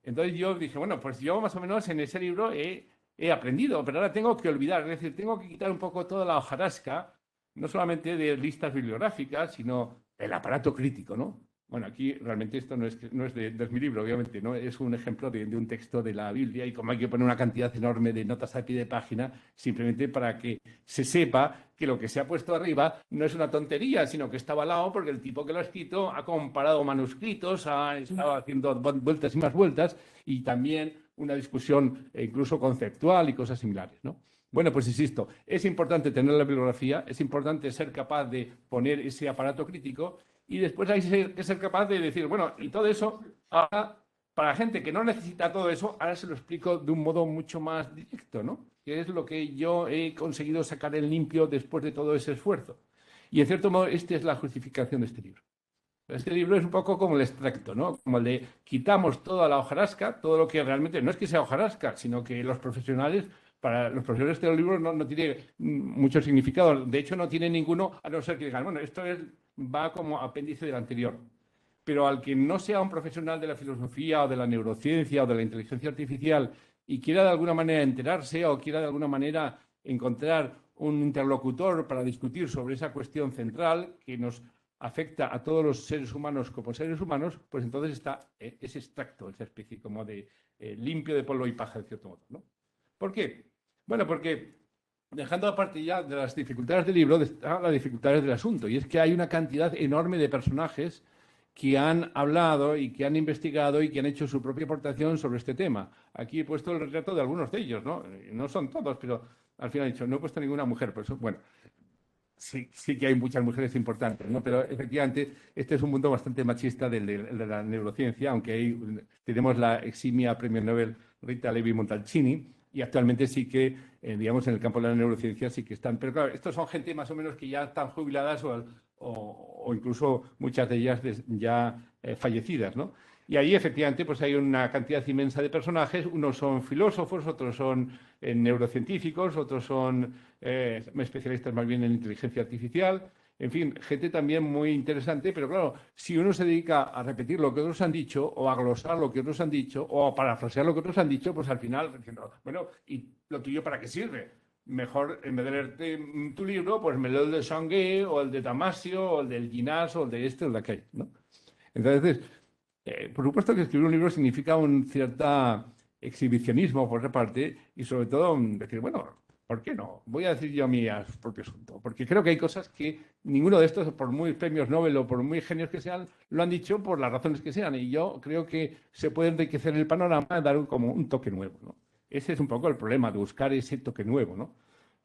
Entonces yo dije, bueno, pues yo más o menos en ese libro he aprendido, pero ahora tengo que olvidar, es decir, tengo que quitar un poco toda la hojarasca, no solamente de listas bibliográficas, sino el aparato crítico, ¿no? Bueno, aquí realmente esto no es de mi libro, obviamente, ¿no? Es un ejemplo de un texto de la Biblia y como hay que poner una cantidad enorme de notas a pie de página, simplemente para que se sepa que lo que se ha puesto arriba no es una tontería, sino que está avalado porque el tipo que lo ha escrito ha comparado manuscritos, ha estado haciendo vueltas y más vueltas y también una discusión incluso conceptual y cosas similares, ¿no? Bueno, pues insisto, es importante tener la bibliografía, es importante ser capaz de poner ese aparato crítico y después hay que ser capaz de decir, bueno, y todo eso, ahora, para la gente que no necesita todo eso, ahora se lo explico de un modo mucho más directo, ¿no? Que es lo que yo he conseguido sacar en limpio después de todo ese esfuerzo. Y en cierto modo, esta es la justificación de este libro. Este libro es un poco como el extracto, ¿no? Como el de quitamos toda la hojarasca, todo lo que realmente no es que sea hojarasca, sino que los profesionales, para los profesores de los libros no tiene mucho significado. De hecho, no tiene ninguno, a no ser que digan, bueno, esto va como apéndice del anterior. Pero al que no sea un profesional de la filosofía o de la neurociencia o de la inteligencia artificial y quiera de alguna manera enterarse o quiera de alguna manera encontrar un interlocutor para discutir sobre esa cuestión central que nos afecta a todos los seres humanos como seres humanos, pues entonces está ese extracto, esa especie como de limpio de polvo y paja, de cierto modo, ¿no? ¿Por qué? Bueno, porque dejando aparte ya de las dificultades del libro, están las dificultades del asunto, y es que hay una cantidad enorme de personajes que han hablado y que han investigado y que han hecho su propia aportación sobre este tema. Aquí he puesto el retrato de algunos de ellos, ¿no? No son todos, pero al final he dicho, no he puesto ninguna mujer, por eso, bueno, sí que hay muchas mujeres importantes, ¿no? Pero efectivamente este es un mundo bastante machista de la neurociencia, aunque ahí tenemos la eximia premio Nobel Rita Levi Montalcini, y actualmente sí que, digamos, en el campo de la neurociencia sí que están. Pero claro, estos son gente más o menos que ya están jubiladas o incluso muchas de ellas ya fallecidas, ¿no? Y ahí efectivamente pues hay una cantidad inmensa de personajes, unos son filósofos, otros son neurocientíficos, otros son especialistas más bien en inteligencia artificial, en fin, gente también muy interesante, pero claro, si uno se dedica a repetir lo que otros han dicho o a glosar lo que otros han dicho o a parafrasear lo que otros han dicho, pues al final, bueno, ¿y lo tuyo para qué sirve? Mejor, en vez de leerte tu libro, pues me leo el de Sangué o el de Damasio o el del Ginás o el de este o el de aquel, ¿no? Entonces, por supuesto que escribir un libro significa un cierto exhibicionismo por otra parte y sobre todo decir, bueno, ¿por qué no? Voy a decir yo mi propio asunto, porque creo que hay cosas que ninguno de estos, por muy premios Nobel o por muy genios que sean, lo han dicho por las razones que sean y yo creo que se puede enriquecer el panorama y dar como un toque nuevo, ¿no? Ese es un poco el problema de buscar ese toque nuevo, ¿no?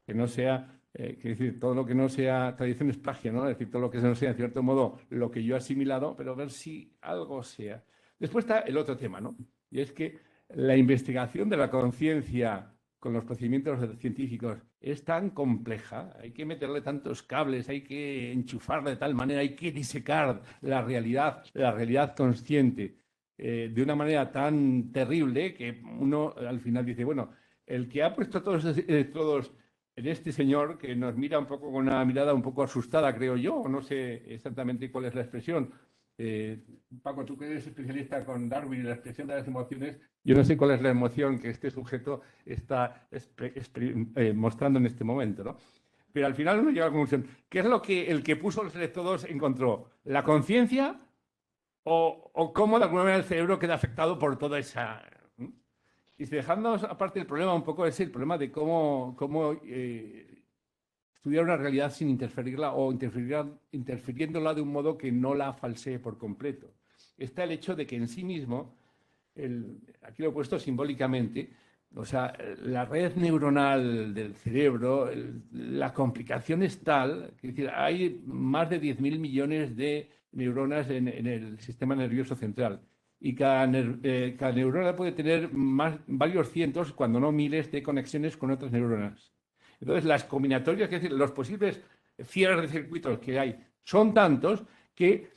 Que no sea quiere decir, todo lo que no sea tradición es plagio, ¿no? Es decir, todo lo que no sea, en cierto modo, lo que yo he asimilado, pero ver si algo sea. Después está el otro tema, ¿no? Y es que la investigación de la conciencia con los procedimientos científicos es tan compleja, hay que meterle tantos cables, hay que enchufarla de tal manera, hay que disecar la realidad consciente de una manera tan terrible que uno al final dice, bueno, el que ha puesto todos esos electrodos en este señor, que nos mira un poco con una mirada un poco asustada, creo yo, no sé exactamente cuál es la expresión. Paco, tú que eres especialista con Darwin y la expresión de las emociones, yo no sé cuál es la emoción que este sujeto está mostrando en este momento, ¿no? Pero al final uno llega a la conclusión, ¿qué es lo que el que puso los electrodos encontró? ¿La conciencia o cómo de alguna manera el cerebro queda afectado por toda esa... Y si dejándonos aparte el problema un poco es el problema de cómo estudiar una realidad sin interferirla o interfiriéndola de un modo que no la falsee por completo. Está el hecho de que en sí mismo, aquí lo he puesto simbólicamente, o sea, la red neuronal del cerebro, la complicación es tal, es decir, hay más de 10.000 millones de neuronas en el sistema nervioso central. Y cada neurona puede tener varios cientos, cuando no miles, de conexiones con otras neuronas. Entonces, las combinatorias, es decir, los posibles cierres de circuitos que hay, son tantos que,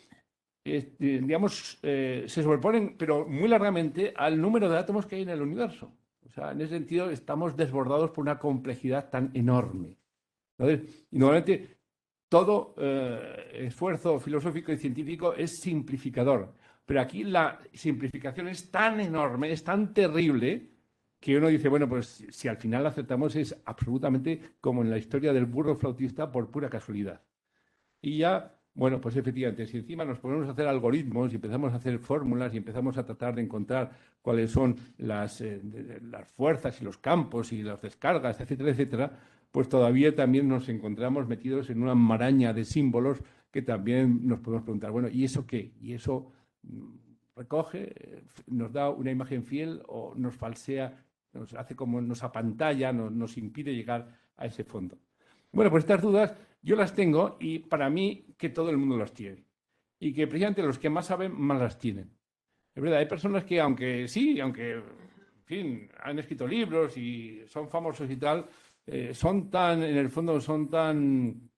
digamos, se sobreponen, pero muy largamente, al número de átomos que hay en el universo. O sea, en ese sentido, estamos desbordados por una complejidad tan enorme. Entonces, y normalmente, todo esfuerzo filosófico y científico es simplificador. Pero aquí la simplificación es tan enorme, es tan terrible, que uno dice, bueno, pues si al final aceptamos es absolutamente como en la historia del burro flautista por pura casualidad. Y ya, bueno, pues efectivamente, si encima nos ponemos a hacer algoritmos y empezamos a hacer fórmulas y empezamos a tratar de encontrar cuáles son las fuerzas y los campos y las descargas, etcétera, etcétera, pues todavía también nos encontramos metidos en una maraña de símbolos que también nos podemos preguntar, bueno, ¿y eso qué? ¿Y eso recoge, nos da una imagen fiel o nos falsea, nos hace como nos apantalla, nos impide llegar a ese fondo? Bueno, pues estas dudas yo las tengo y para mí que todo el mundo las tiene. Y que precisamente los que más saben, más las tienen. Es verdad, hay personas que aunque sí, aunque, en fin, han escrito libros y son famosos y tal, son tan, en el fondo, son tan,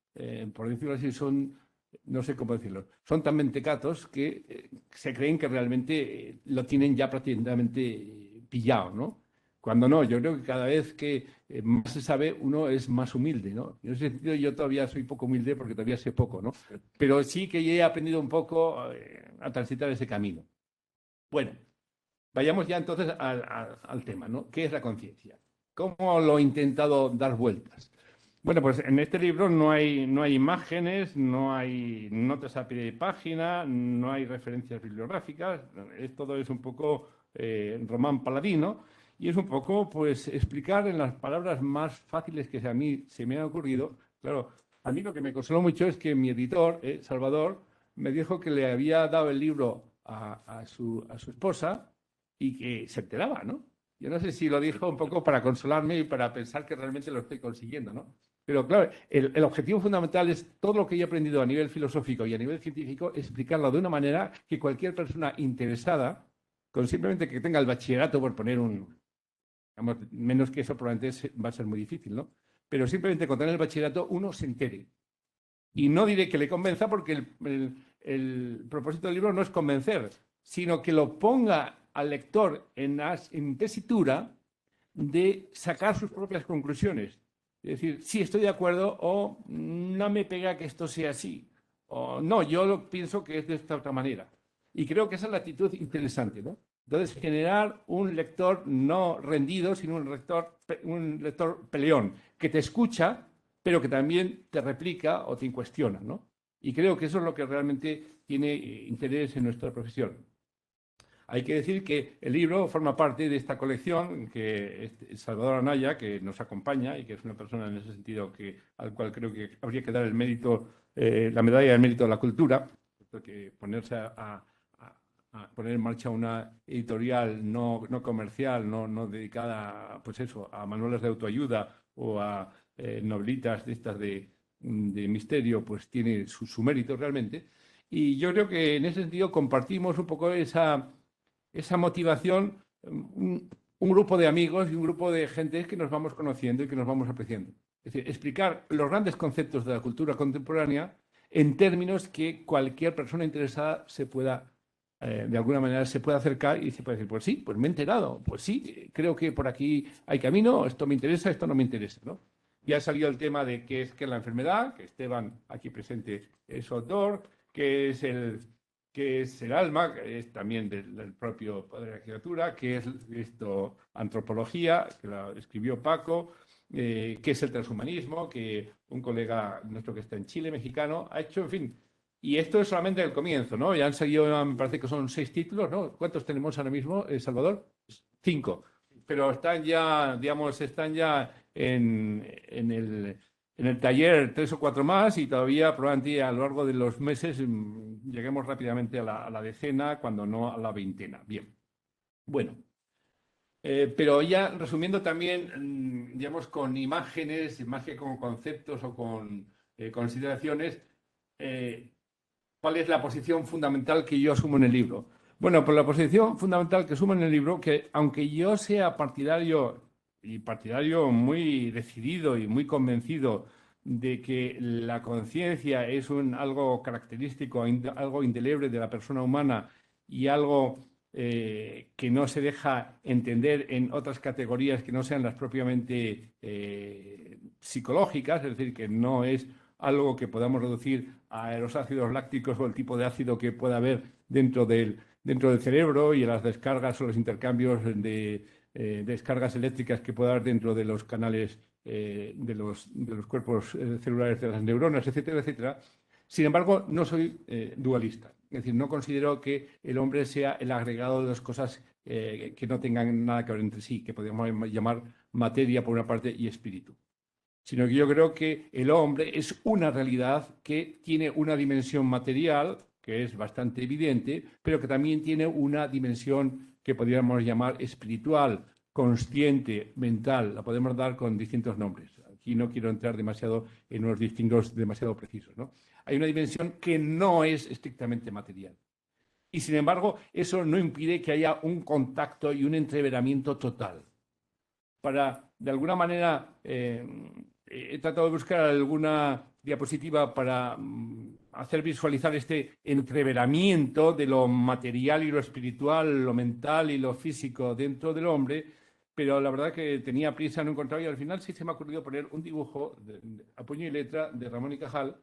por decirlo así, son, no sé cómo decirlo, son tan mentecatos que se creen que realmente lo tienen ya prácticamente pillado, ¿no? Cuando no, yo creo que cada vez que más se sabe, uno es más humilde, ¿no? En ese sentido, yo todavía soy poco humilde porque todavía sé poco, ¿no? Pero sí que he aprendido un poco a transitar ese camino. Bueno, vayamos ya entonces al tema, ¿no? ¿Qué es la conciencia? ¿Cómo lo he intentado dar vueltas? Bueno, pues en este libro no hay imágenes, no hay notas a pie de página, no hay referencias bibliográficas, todo es un poco Román Paladino y es un poco, pues, explicar en las palabras más fáciles que a mí se me han ocurrido. Claro, a mí lo que me consoló mucho es que mi editor, Salvador, me dijo que le había dado el libro a su esposa y que se enteraba, ¿no? Yo no sé si lo dijo un poco para consolarme y para pensar que realmente lo estoy consiguiendo, ¿no? Pero claro, el objetivo fundamental es todo lo que yo he aprendido a nivel filosófico y a nivel científico, explicarlo de una manera que cualquier persona interesada, con simplemente que tenga el bachillerato, por poner digamos, menos que eso probablemente va a ser muy difícil, ¿no? Pero simplemente con tener el bachillerato uno se entere. Y no diré que le convenza porque el propósito del libro no es convencer, sino que lo ponga al lector en tesitura de sacar sus propias conclusiones. Es decir, sí, estoy de acuerdo o no me pega que esto sea así. O no, yo pienso que es de esta otra manera. Y creo que esa es la actitud interesante, ¿no? Entonces, generar un lector no rendido, sino un lector peleón, que te escucha, pero que también te replica o te cuestiona, ¿no? Y creo que eso es lo que realmente tiene interés en nuestra profesión. Hay que decir que el libro forma parte de esta colección que es Salvador Anaya, que nos acompaña y que es una persona en ese sentido al cual creo que habría que dar el mérito, la medalla del mérito de la cultura, porque ponerse a poner en marcha una editorial no comercial, no dedicada pues eso, a manuales de autoayuda o a novelitas de estas de misterio, pues tiene su mérito realmente. Y yo creo que en ese sentido compartimos un poco esa motivación, un grupo de amigos y un grupo de gente que nos vamos conociendo y que nos vamos apreciando. Es decir, explicar los grandes conceptos de la cultura contemporánea en términos que cualquier persona interesada se pueda, de alguna manera, se pueda acercar y se puede decir, pues sí, pues me he enterado, pues sí, creo que por aquí hay camino, esto me interesa, esto no me interesa, ¿no? Ya ha salido el tema de qué es la enfermedad, que Esteban, aquí presente, es autor, qué es el alma, que es también del propio poder de la criatura, qué es esto, antropología, que la escribió Paco, qué es el transhumanismo, que un colega nuestro que está en Chile, mexicano, ha hecho, en fin. Y esto es solamente el comienzo, ¿no? Ya han salido, me parece que son 6 títulos, ¿no? ¿Cuántos tenemos ahora mismo, Salvador? 5. Pero están ya, digamos, en el taller 3 o 4 más y todavía probablemente a lo largo de los meses lleguemos rápidamente a la decena, cuando no a la veintena. Bien. Bueno. Pero ya resumiendo también, digamos, con imágenes, más que con conceptos o con consideraciones, ¿cuál es la posición fundamental que yo asumo en el libro? Bueno, pues la posición fundamental que asumo en el libro, que aunque yo sea partidario muy decidido y muy convencido de que la conciencia es algo característico, algo indeleble de la persona humana y algo que no se deja entender en otras categorías que no sean las propiamente psicológicas, es decir, que no es algo que podamos reducir a los ácidos lácticos o el tipo de ácido que pueda haber dentro del cerebro y a las descargas o los intercambios de descargas eléctricas que pueda haber dentro de los canales de los cuerpos celulares de las neuronas, etcétera, etcétera. Sin embargo, no soy dualista. Es decir, no considero que el hombre sea el agregado de dos cosas que no tengan nada que ver entre sí, que podríamos llamar materia por una parte y espíritu. Sino que yo creo que el hombre es una realidad que tiene una dimensión material, que es bastante evidente, pero que también tiene una dimensión que podríamos llamar espiritual, consciente, mental. La podemos dar con distintos nombres. Aquí no quiero entrar demasiado en unos distingos demasiado precisos, ¿no? Hay una dimensión que no es estrictamente material. Y sin embargo, eso no impide que haya un contacto y un entreveramiento total. Para, de alguna manera, he tratado de buscar alguna diapositiva para hacer visualizar este entreveramiento de lo material y lo espiritual, lo mental y lo físico dentro del hombre, pero la verdad que tenía prisa, no encontraba, y al final sí se me ha ocurrido poner un dibujo a puño y letra de Ramón y Cajal.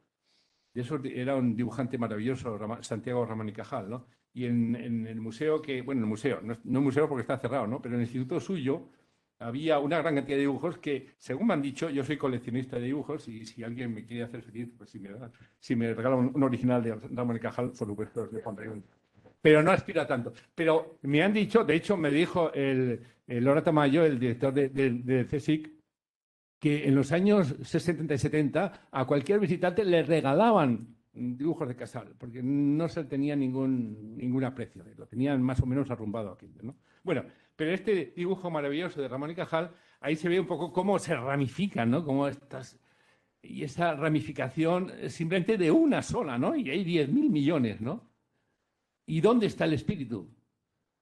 Y eso era un dibujante maravilloso, Santiago Ramón y Cajal, ¿no? Y en el museo bueno, en el museo, no el museo porque está cerrado, ¿no? Pero en el instituto suyo había una gran cantidad de dibujos que, según me han dicho, yo soy coleccionista de dibujos y si alguien me quiere hacer feliz, pues si me regala un original de Ramón y Cajal, por supuesto, le pondré un. Pero no aspira tanto. Pero me han dicho, de hecho, me dijo el Lora Tamayo, el director de CSIC, que en los años 60 y 70 a cualquier visitante le regalaban dibujos de Casal, porque no se tenía ningún aprecio, lo tenían más o menos arrumbado aquí, ¿no? Bueno, pero este dibujo maravilloso de Ramón y Cajal, ahí se ve un poco cómo se ramifican, ¿no? Cómo y esa ramificación simplemente de una sola, ¿no? Y hay 10.000 millones, ¿no? ¿Y dónde está el espíritu?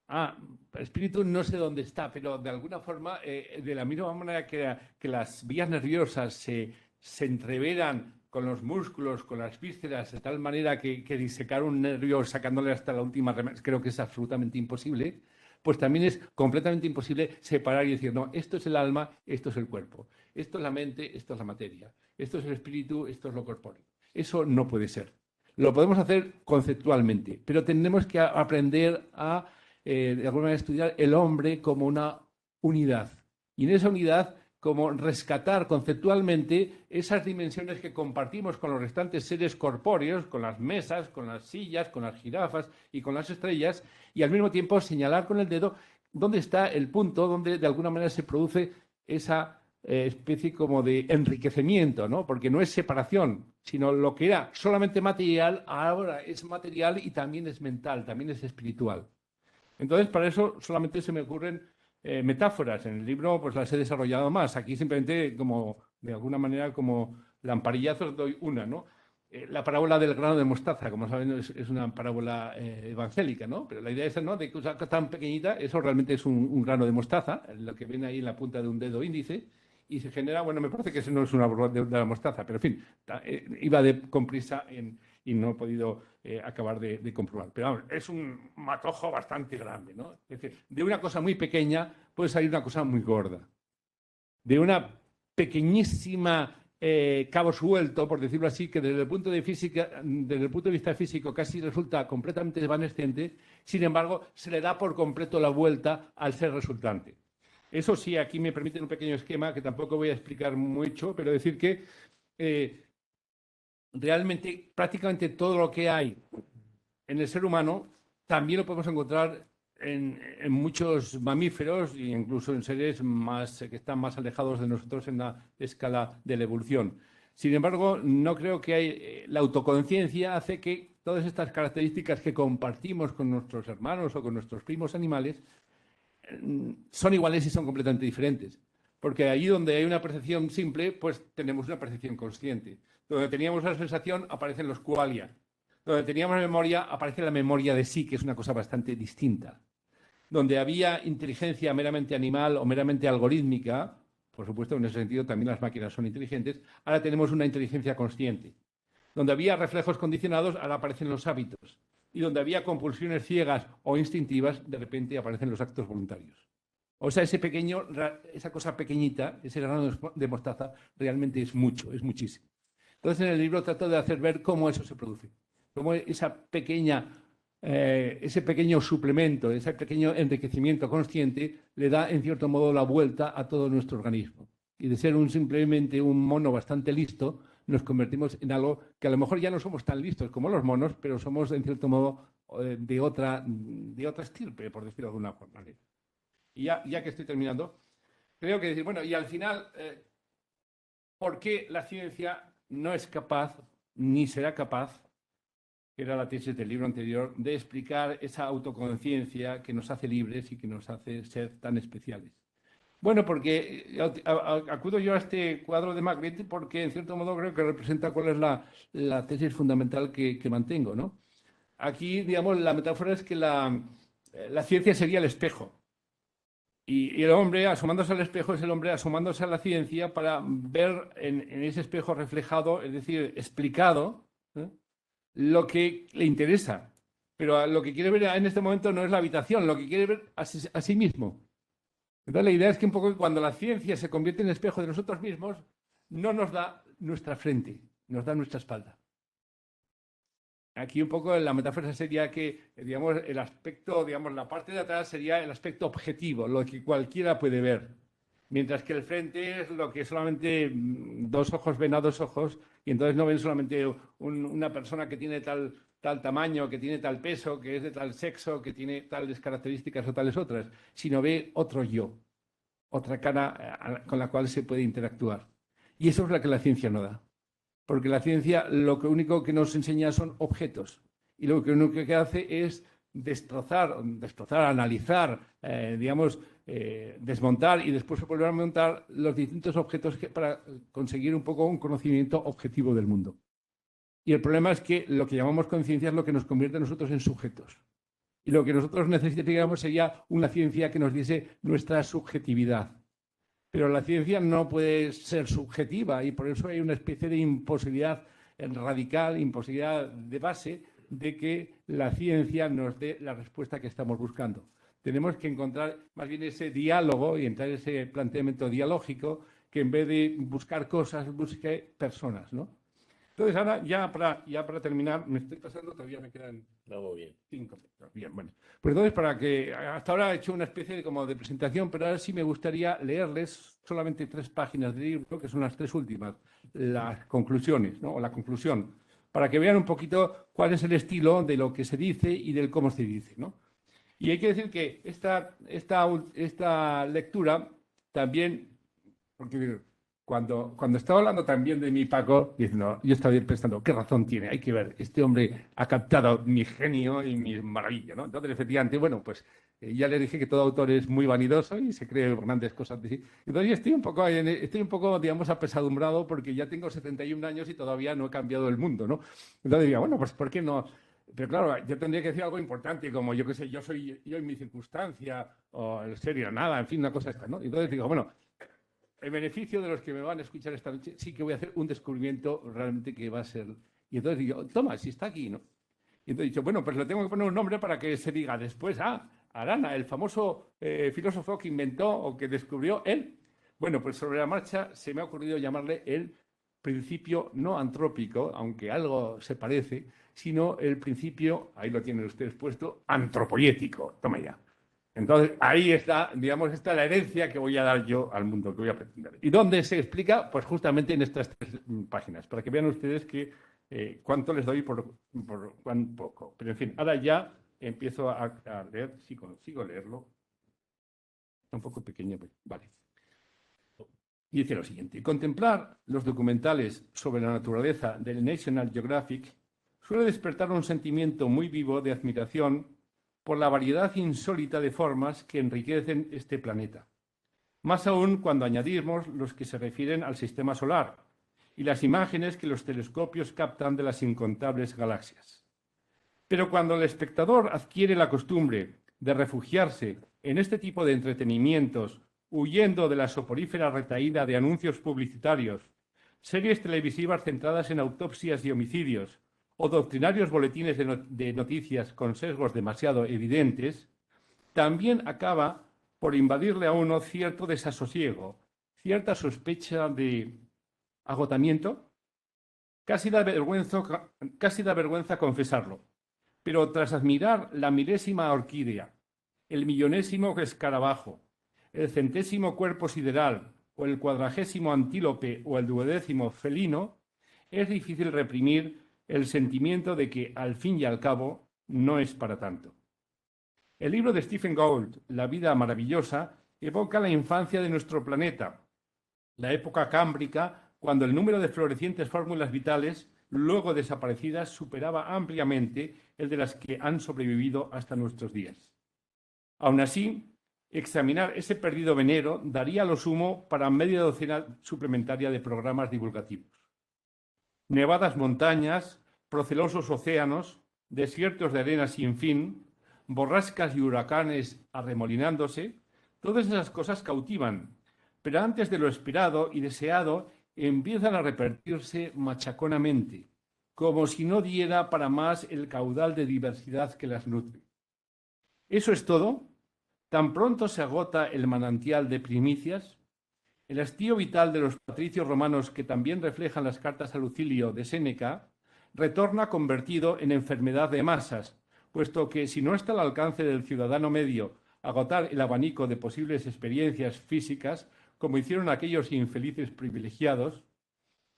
El espíritu no sé dónde está, pero de alguna forma, de la misma manera que las vías nerviosas se entreveran con los músculos, con las vísceras, de tal manera que disecar un nervio sacándole hasta la última creo que es absolutamente imposible, pues también es completamente imposible separar y decir, no, esto es el alma, esto es el cuerpo, esto es la mente, esto es la materia, esto es el espíritu, esto es lo corpóreo. Eso no puede ser. Lo podemos hacer conceptualmente, pero tenemos que aprender a de alguna manera estudiar el hombre como una unidad. Y en esa unidad, como rescatar conceptualmente esas dimensiones que compartimos con los restantes seres corpóreos, con las mesas, con las sillas, con las jirafas y con las estrellas, y al mismo tiempo señalar con el dedo dónde está el punto donde de alguna manera se produce esa especie como de enriquecimiento, ¿no? Porque no es separación, sino lo que era solamente material, ahora es material y también es mental, también es espiritual. Entonces, para eso solamente se me ocurren metáforas. En el libro pues las he desarrollado más. Aquí simplemente, como de alguna manera, como lamparillazos doy una, ¿no? La parábola del grano de mostaza, como saben, es una parábola evangélica, ¿no? Pero la idea es, ¿no?, de que una cosa tan pequeñita, eso realmente es un grano de mostaza, lo que ven ahí en la punta de un dedo índice, y se genera, bueno, me parece que eso no es una burbuja de la mostaza, pero en fin, iba con prisa y no he podido acabar de comprobar. Pero vamos, es un matojo bastante grande, ¿no? Es decir, de una cosa muy pequeña puede salir una cosa muy gorda. De una pequeñísima cabo suelto, por decirlo así, que desde el punto de vista físico casi resulta completamente desvaneciente, sin embargo, se le da por completo la vuelta al ser resultante. Eso sí, aquí me permiten un pequeño esquema que tampoco voy a explicar mucho, pero decir que realmente prácticamente todo lo que hay en el ser humano también lo podemos encontrar en muchos mamíferos e incluso en seres que están más alejados de nosotros en la escala de la evolución. Sin embargo, no creo que la autoconciencia hace que todas estas características que compartimos con nuestros hermanos o con nuestros primos animales son iguales y son completamente diferentes. Porque allí donde hay una percepción simple, pues tenemos una percepción consciente. Donde teníamos la sensación, aparecen los qualia. Donde teníamos memoria, aparece la memoria de sí, que es una cosa bastante distinta. Donde había inteligencia meramente animal o meramente algorítmica, por supuesto, en ese sentido también las máquinas son inteligentes, ahora tenemos una inteligencia consciente. Donde había reflejos condicionados, ahora aparecen los hábitos. Y donde había compulsiones ciegas o instintivas, de repente aparecen los actos voluntarios. O sea, esa cosa pequeñita, ese grano de mostaza, realmente es mucho, es muchísimo. Entonces, en el libro trato de hacer ver cómo eso se produce. Cómo ese pequeño suplemento, ese pequeño enriquecimiento consciente le da, en cierto modo, la vuelta a todo nuestro organismo. Y de ser simplemente un mono bastante listo, nos convertimos en algo que a lo mejor ya no somos tan listos como los monos, pero somos, en cierto modo, de otra estirpe, por decirlo de alguna forma. Y ya que estoy terminando, creo que decir, bueno, y al final, ¿por qué la ciencia no es capaz, ni será capaz, que era la tesis del libro anterior, de explicar esa autoconciencia que nos hace libres y que nos hace ser tan especiales? Bueno, porque acudo yo a este cuadro de Magritte porque, en cierto modo, creo que representa cuál es la tesis fundamental que mantengo, ¿no? Aquí, digamos, la metáfora es que la ciencia sería el espejo. Y el hombre, asomándose al espejo, es el hombre asomándose a la ciencia para ver en ese espejo reflejado, es decir, explicado, lo que le interesa. Pero lo que quiere ver en este momento no es la habitación, lo que quiere ver a sí mismo. Entonces, la idea es que un poco cuando la ciencia se convierte en espejo de nosotros mismos, no nos da nuestra frente, nos da nuestra espalda. Aquí un poco la metáfora sería que, digamos, el aspecto, digamos, la parte de atrás sería el aspecto objetivo, lo que cualquiera puede ver. Mientras que el frente es lo que solamente dos ojos ven a dos ojos y entonces no ven solamente una persona que tiene tal tamaño, que tiene tal peso, que es de tal sexo, que tiene tales características o tales otras, sino ve otro yo, otra cara con la cual se puede interactuar. Y eso es lo que la ciencia no da. Porque la ciencia lo único que nos enseña son objetos. Y lo único que hace es destrozar, analizar, desmontar y después volver a montar los distintos objetos para conseguir un poco un conocimiento objetivo del mundo. Y el problema es que lo que llamamos conciencia es lo que nos convierte a nosotros en sujetos. Y lo que nosotros necesitaríamos sería una ciencia que nos diese nuestra subjetividad. Pero la ciencia no puede ser subjetiva y por eso hay una especie de imposibilidad radical, imposibilidad de base de que la ciencia nos dé la respuesta que estamos buscando. Tenemos que encontrar más bien ese diálogo y entrar en ese planteamiento dialógico que en vez de buscar cosas, busque personas, ¿no? Entonces, ahora, ya para terminar, me estoy pasando, todavía me quedan Vamos bien. 5 minutos. Bien, bueno. Pues entonces, para que hasta ahora he hecho una especie de presentación, pero ahora sí me gustaría leerles solamente 3 páginas del libro, que son las 3 últimas, las conclusiones, ¿no? O la conclusión, para que vean un poquito cuál es el estilo de lo que se dice y del cómo se dice, ¿no? Y hay que decir que esta lectura también, porque cuando estaba hablando también de mi Paco, diciendo, yo estaba pensando, ¿qué razón tiene? Hay que ver, este hombre ha captado mi genio y mi maravilla, ¿no? Entonces, efectivamente, bueno, pues ya le dije que todo autor es muy vanidoso y se cree grandes cosas de sí. Entonces, yo estoy un poco, digamos, apesadumbrado porque ya tengo 71 años y todavía no he cambiado el mundo, ¿no? Entonces diría, bueno, pues ¿por qué no? Pero claro, yo tendría que decir algo importante, como yo qué sé, yo en mi circunstancia, o en serio, nada, en fin, una cosa esta, ¿no? Entonces digo, bueno, en beneficio de los que me van a escuchar esta noche, sí que voy a hacer un descubrimiento realmente que va a ser. Y entonces digo, toma, si está aquí, ¿no? Y entonces he dicho, bueno, pues le tengo que poner un nombre para que se diga después, Arana, el famoso filósofo que inventó o que descubrió él. Bueno, pues sobre la marcha se me ha ocurrido llamarle el principio no antrópico, aunque algo se parece, sino el principio, ahí lo tienen ustedes puesto, antropoyético. Toma ya. Entonces, ahí está, digamos, está la herencia que voy a dar yo al mundo, que voy a pretender. ¿Y dónde se explica? Pues justamente en estas 3 páginas, para que vean ustedes que cuánto les doy por cuán poco. Pero, en fin, ahora ya empiezo a leer, si consigo leerlo. Está un poco pequeño, pues, vale. Y dice lo siguiente: contemplar los documentales sobre la naturaleza del National Geographic suele despertar un sentimiento muy vivo de admiración por la variedad insólita de formas que enriquecen este planeta. Más aún cuando añadimos los que se refieren al sistema solar y las imágenes que los telescopios captan de las incontables galaxias. Pero cuando el espectador adquiere la costumbre de refugiarse en este tipo de entretenimientos, huyendo de la soporífera retahíla de anuncios publicitarios, series televisivas centradas en autopsias y homicidios, o doctrinarios boletines de noticias con sesgos demasiado evidentes, también acaba por invadirle a uno cierto desasosiego, cierta sospecha de agotamiento. Casi da vergüenza confesarlo, pero tras admirar la milésima orquídea, el millonésimo escarabajo, el centésimo cuerpo sideral, o el 40º antílope o el 12º felino, es difícil reprimir el sentimiento de que, al fin y al cabo, no es para tanto. El libro de Stephen Gould, La vida maravillosa, evoca la infancia de nuestro planeta, la época cámbrica, cuando el número de florecientes fórmulas vitales, luego desaparecidas, superaba ampliamente el de las que han sobrevivido hasta nuestros días. Aún así, examinar ese perdido venero daría lo sumo para media docena suplementaria de programas divulgativos. Nevadas montañas, procelosos océanos, desiertos de arena sin fin, borrascas y huracanes arremolinándose, todas esas cosas cautivan, pero antes de lo esperado y deseado empiezan a repetirse machaconamente, como si no diera para más el caudal de diversidad que las nutre. ¿Eso es todo? ¿Tan pronto se agota el manantial de primicias? El hastío vital de los patricios romanos, que también reflejan las cartas a Lucilio de Séneca, retorna convertido en enfermedad de masas, puesto que si no está al alcance del ciudadano medio agotar el abanico de posibles experiencias físicas, como hicieron aquellos infelices privilegiados,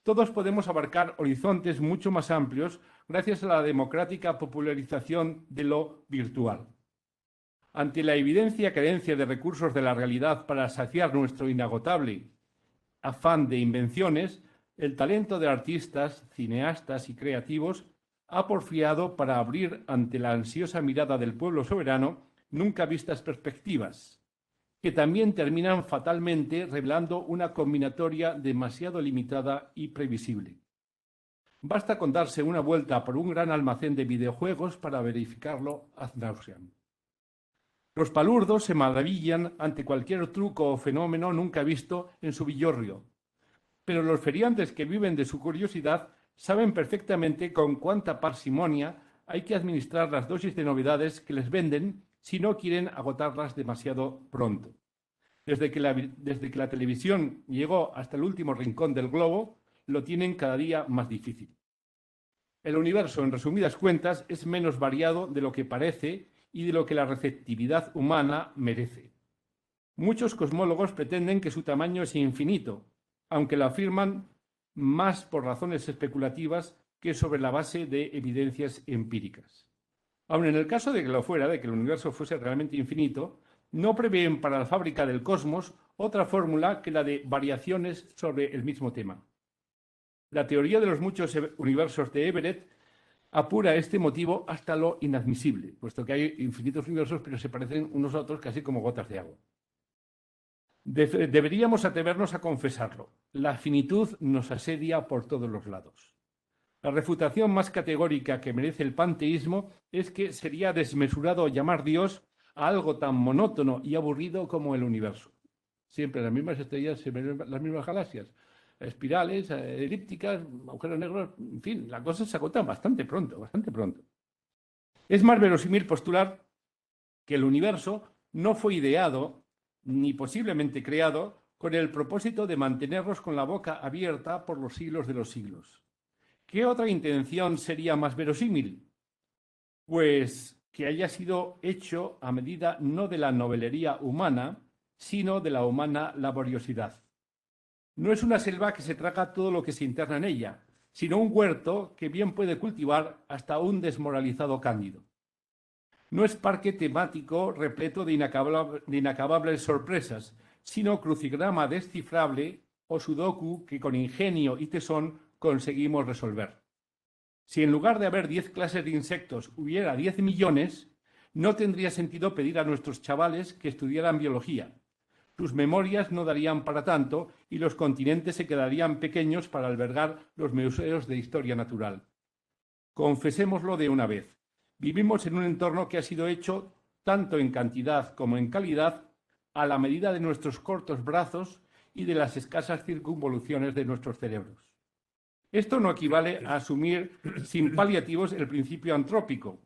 todos podemos abarcar horizontes mucho más amplios gracias a la democrática popularización de lo virtual. Ante la evidencia carencia de recursos de la realidad para saciar nuestro inagotable afán de invenciones, el talento de artistas, cineastas y creativos ha porfiado para abrir ante la ansiosa mirada del pueblo soberano nunca vistas perspectivas, que también terminan fatalmente revelando una combinatoria demasiado limitada y previsible. Basta con darse una vuelta por un gran almacén de videojuegos para verificarlo ad nauseam. Los palurdos se maravillan ante cualquier truco o fenómeno nunca visto en su villorrio, pero los feriantes que viven de su curiosidad saben perfectamente con cuánta parsimonia hay que administrar las dosis de novedades que les venden si no quieren agotarlas demasiado pronto. Desde que la televisión llegó hasta el último rincón del globo, lo tienen cada día más difícil. El universo, en resumidas cuentas, es menos variado de lo que parece y de lo que la receptividad humana merece. Muchos cosmólogos pretenden que su tamaño es infinito, aunque lo afirman más por razones especulativas que sobre la base de evidencias empíricas. Aun en el caso de que lo fuera, de que el universo fuese realmente infinito, no prevén para la fábrica del cosmos otra fórmula que la de variaciones sobre el mismo tema. La teoría de los muchos universos de Everett apura este motivo hasta lo inadmisible, puesto que hay infinitos universos, pero se parecen unos a otros casi como gotas de agua. Deberíamos atrevernos a confesarlo. La finitud nos asedia por todos los lados. La refutación más categórica que merece el panteísmo es que sería desmesurado llamar Dios a algo tan monótono y aburrido como el universo. Siempre las mismas estrellas, las mismas galaxias, espirales, elípticas, agujeros negros, en fin, la cosa se agota bastante pronto, bastante pronto. Es más verosímil postular que el universo no fue ideado ni posiblemente creado con el propósito de mantenernos con la boca abierta por los siglos de los siglos. ¿Qué otra intención sería más verosímil? Pues que haya sido hecho a medida no de la novelería humana, sino de la humana laboriosidad. No es una selva que se traga todo lo que se interna en ella, sino un huerto que bien puede cultivar hasta un desmoralizado cándido. No es parque temático repleto de inacabables sorpresas, sino crucigrama descifrable o sudoku que con ingenio y tesón conseguimos resolver. Si en lugar de haber 10 clases de insectos hubiera 10 millones, no tendría sentido pedir a nuestros chavales que estudiaran biología. Sus memorias no darían para tanto y los continentes se quedarían pequeños para albergar los museos de historia natural. Confesémoslo de una vez. Vivimos en un entorno que ha sido hecho, tanto en cantidad como en calidad, a la medida de nuestros cortos brazos y de las escasas circunvoluciones de nuestros cerebros. Esto no equivale a asumir sin paliativos el principio antrópico,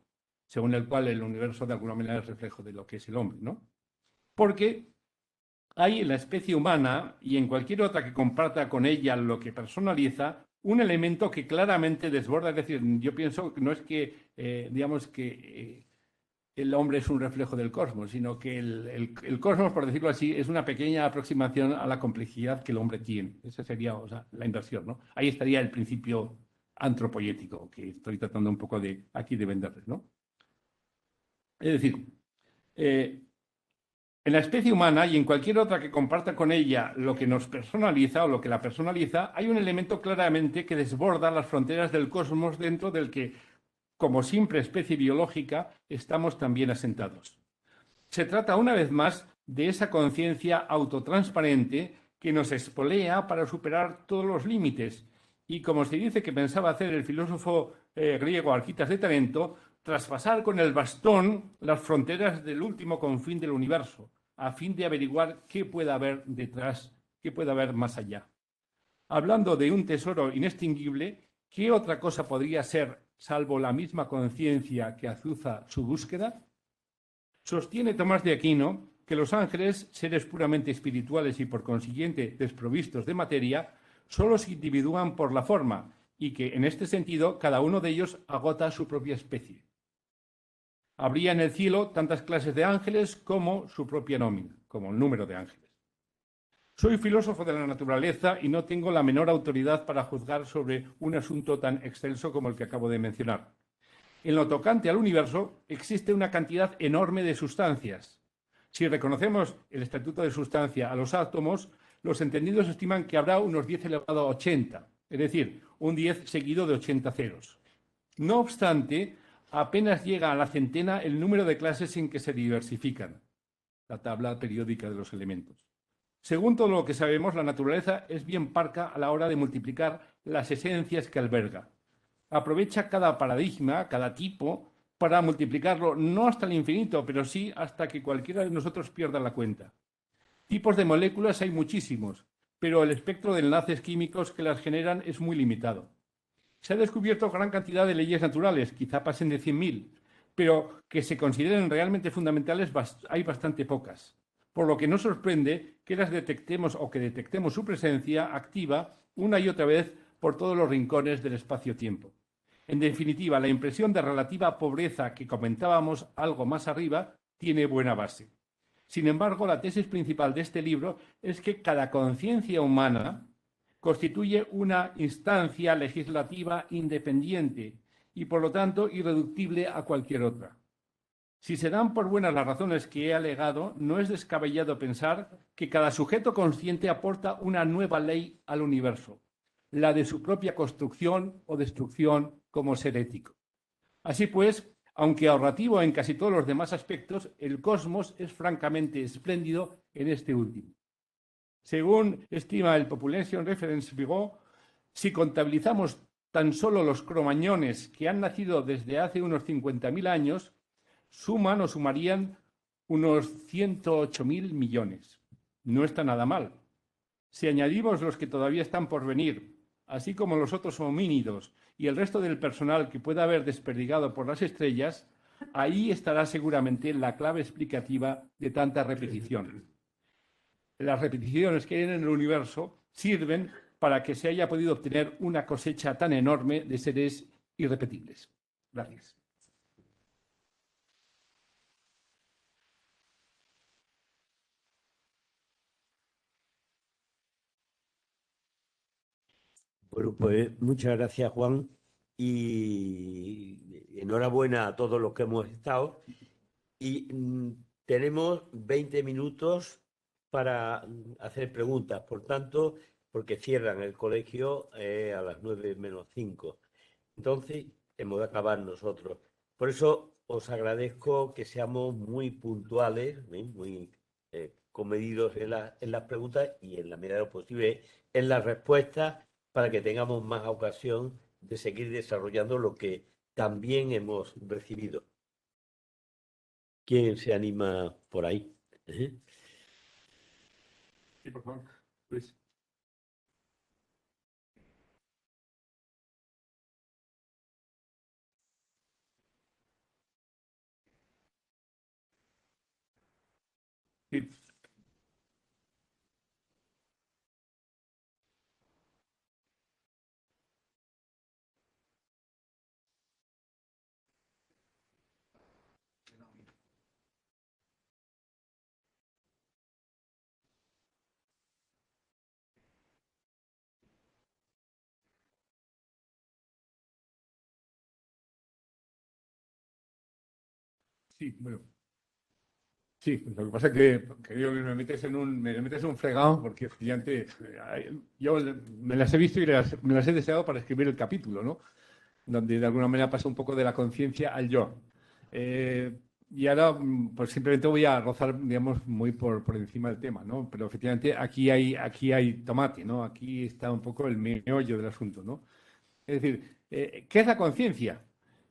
según el cual el universo de alguna manera es reflejo de lo que es el hombre, ¿no? Porque hay en la especie humana y en cualquier otra que comparta con ella lo que personaliza un elemento que claramente desborda. Es decir, yo pienso que no es que, el hombre es un reflejo del cosmos, sino que el cosmos, por decirlo así, es una pequeña aproximación a la complejidad que el hombre tiene. Esa sería, la inversión, ¿no? Ahí estaría el principio antropoyético, que estoy tratando un poco de venderles, ¿no? Es decir, en la especie humana y en cualquier otra que comparta con ella lo que nos personaliza o lo que la personaliza, hay un elemento claramente que desborda las fronteras del cosmos dentro del que, como simple especie biológica, estamos también asentados. Se trata, una vez más, de esa conciencia autotransparente que nos espolea para superar todos los límites y, como se dice que pensaba hacer el filósofo griego Arquitas de Tarento, traspasar con el bastón las fronteras del último confín del universo, a fin de averiguar qué puede haber detrás, qué puede haber más allá. Hablando de un tesoro inextinguible, ¿qué otra cosa podría ser, salvo la misma conciencia que azuza su búsqueda? Sostiene Tomás de Aquino que los ángeles, seres puramente espirituales y por consiguiente desprovistos de materia, solo se individúan por la forma y que, en este sentido, cada uno de ellos agota su propia especie. Habría en el cielo tantas clases de ángeles como su propia nómina, como el número de ángeles. Soy filósofo de la naturaleza y no tengo la menor autoridad para juzgar sobre un asunto tan excelso como el que acabo de mencionar. En lo tocante al universo, existe una cantidad enorme de sustancias. Si reconocemos el estatuto de sustancia a los átomos, los entendidos estiman que habrá unos 10 elevado a 80, es decir, un 10 seguido de 80 ceros. No obstante, apenas llega a la centena el número de clases en que se diversifican, la tabla periódica de los elementos. Según todo lo que sabemos, la naturaleza es bien parca a la hora de multiplicar las esencias que alberga. Aprovecha cada paradigma, cada tipo, para multiplicarlo no hasta el infinito, pero sí hasta que cualquiera de nosotros pierda la cuenta. Tipos de moléculas hay muchísimos, pero el espectro de enlaces químicos que las generan es muy limitado. Se ha descubierto gran cantidad de leyes naturales, quizá pasen de 100.000, pero que se consideren realmente fundamentales hay bastante pocas, por lo que no sorprende que las detectemos o que detectemos su presencia activa una y otra vez por todos los rincones del espacio-tiempo. En definitiva, la impresión de relativa pobreza que comentábamos algo más arriba tiene buena base. Sin embargo, la tesis principal de este libro es que cada conciencia humana constituye una instancia legislativa independiente y, por lo tanto, irreductible a cualquier otra. Si se dan por buenas las razones que he alegado, no es descabellado pensar que cada sujeto consciente aporta una nueva ley al universo, la de su propia construcción o destrucción como ser ético. Así pues, aunque ahorrativo en casi todos los demás aspectos, el cosmos es francamente espléndido en este último. Según estima el Population Reference Bureau, si contabilizamos tan solo los cromañones que han nacido desde hace unos 50.000 años, suman o sumarían unos 108.000 millones. No está nada mal. Si añadimos los que todavía están por venir, así como los otros homínidos y el resto del personal que pueda haber desperdigado por las estrellas, ahí estará seguramente la clave explicativa de tanta repetición. Las repeticiones que hay en el universo sirven para que se haya podido obtener una cosecha tan enorme de seres irrepetibles. Gracias. Bueno, pues muchas gracias, Juan, y enhorabuena a todos los que hemos estado. Y tenemos 20 minutos para hacer preguntas, por tanto, porque cierran el colegio a las 9:05. Entonces, hemos de acabar nosotros. Por eso os agradezco que seamos muy puntuales, muy comedidos en las preguntas y en la medida de lo posible en las respuestas, para que tengamos más ocasión de seguir desarrollando lo que también hemos recibido. ¿Quién se anima por ahí? Sí, por favor, Luis. Sí. Sí, bueno. Sí, lo que pasa es que yo me metes en un fregado porque efectivamente yo me las he visto y me las he deseado para escribir el capítulo, ¿no? Donde de alguna manera pasa un poco de la conciencia al yo. Y ahora, pues simplemente voy a rozar, digamos, muy por encima del tema, ¿no? Pero efectivamente aquí hay tomate, ¿no? Aquí está un poco el meollo del asunto, ¿no? Es decir, ¿qué es la conciencia?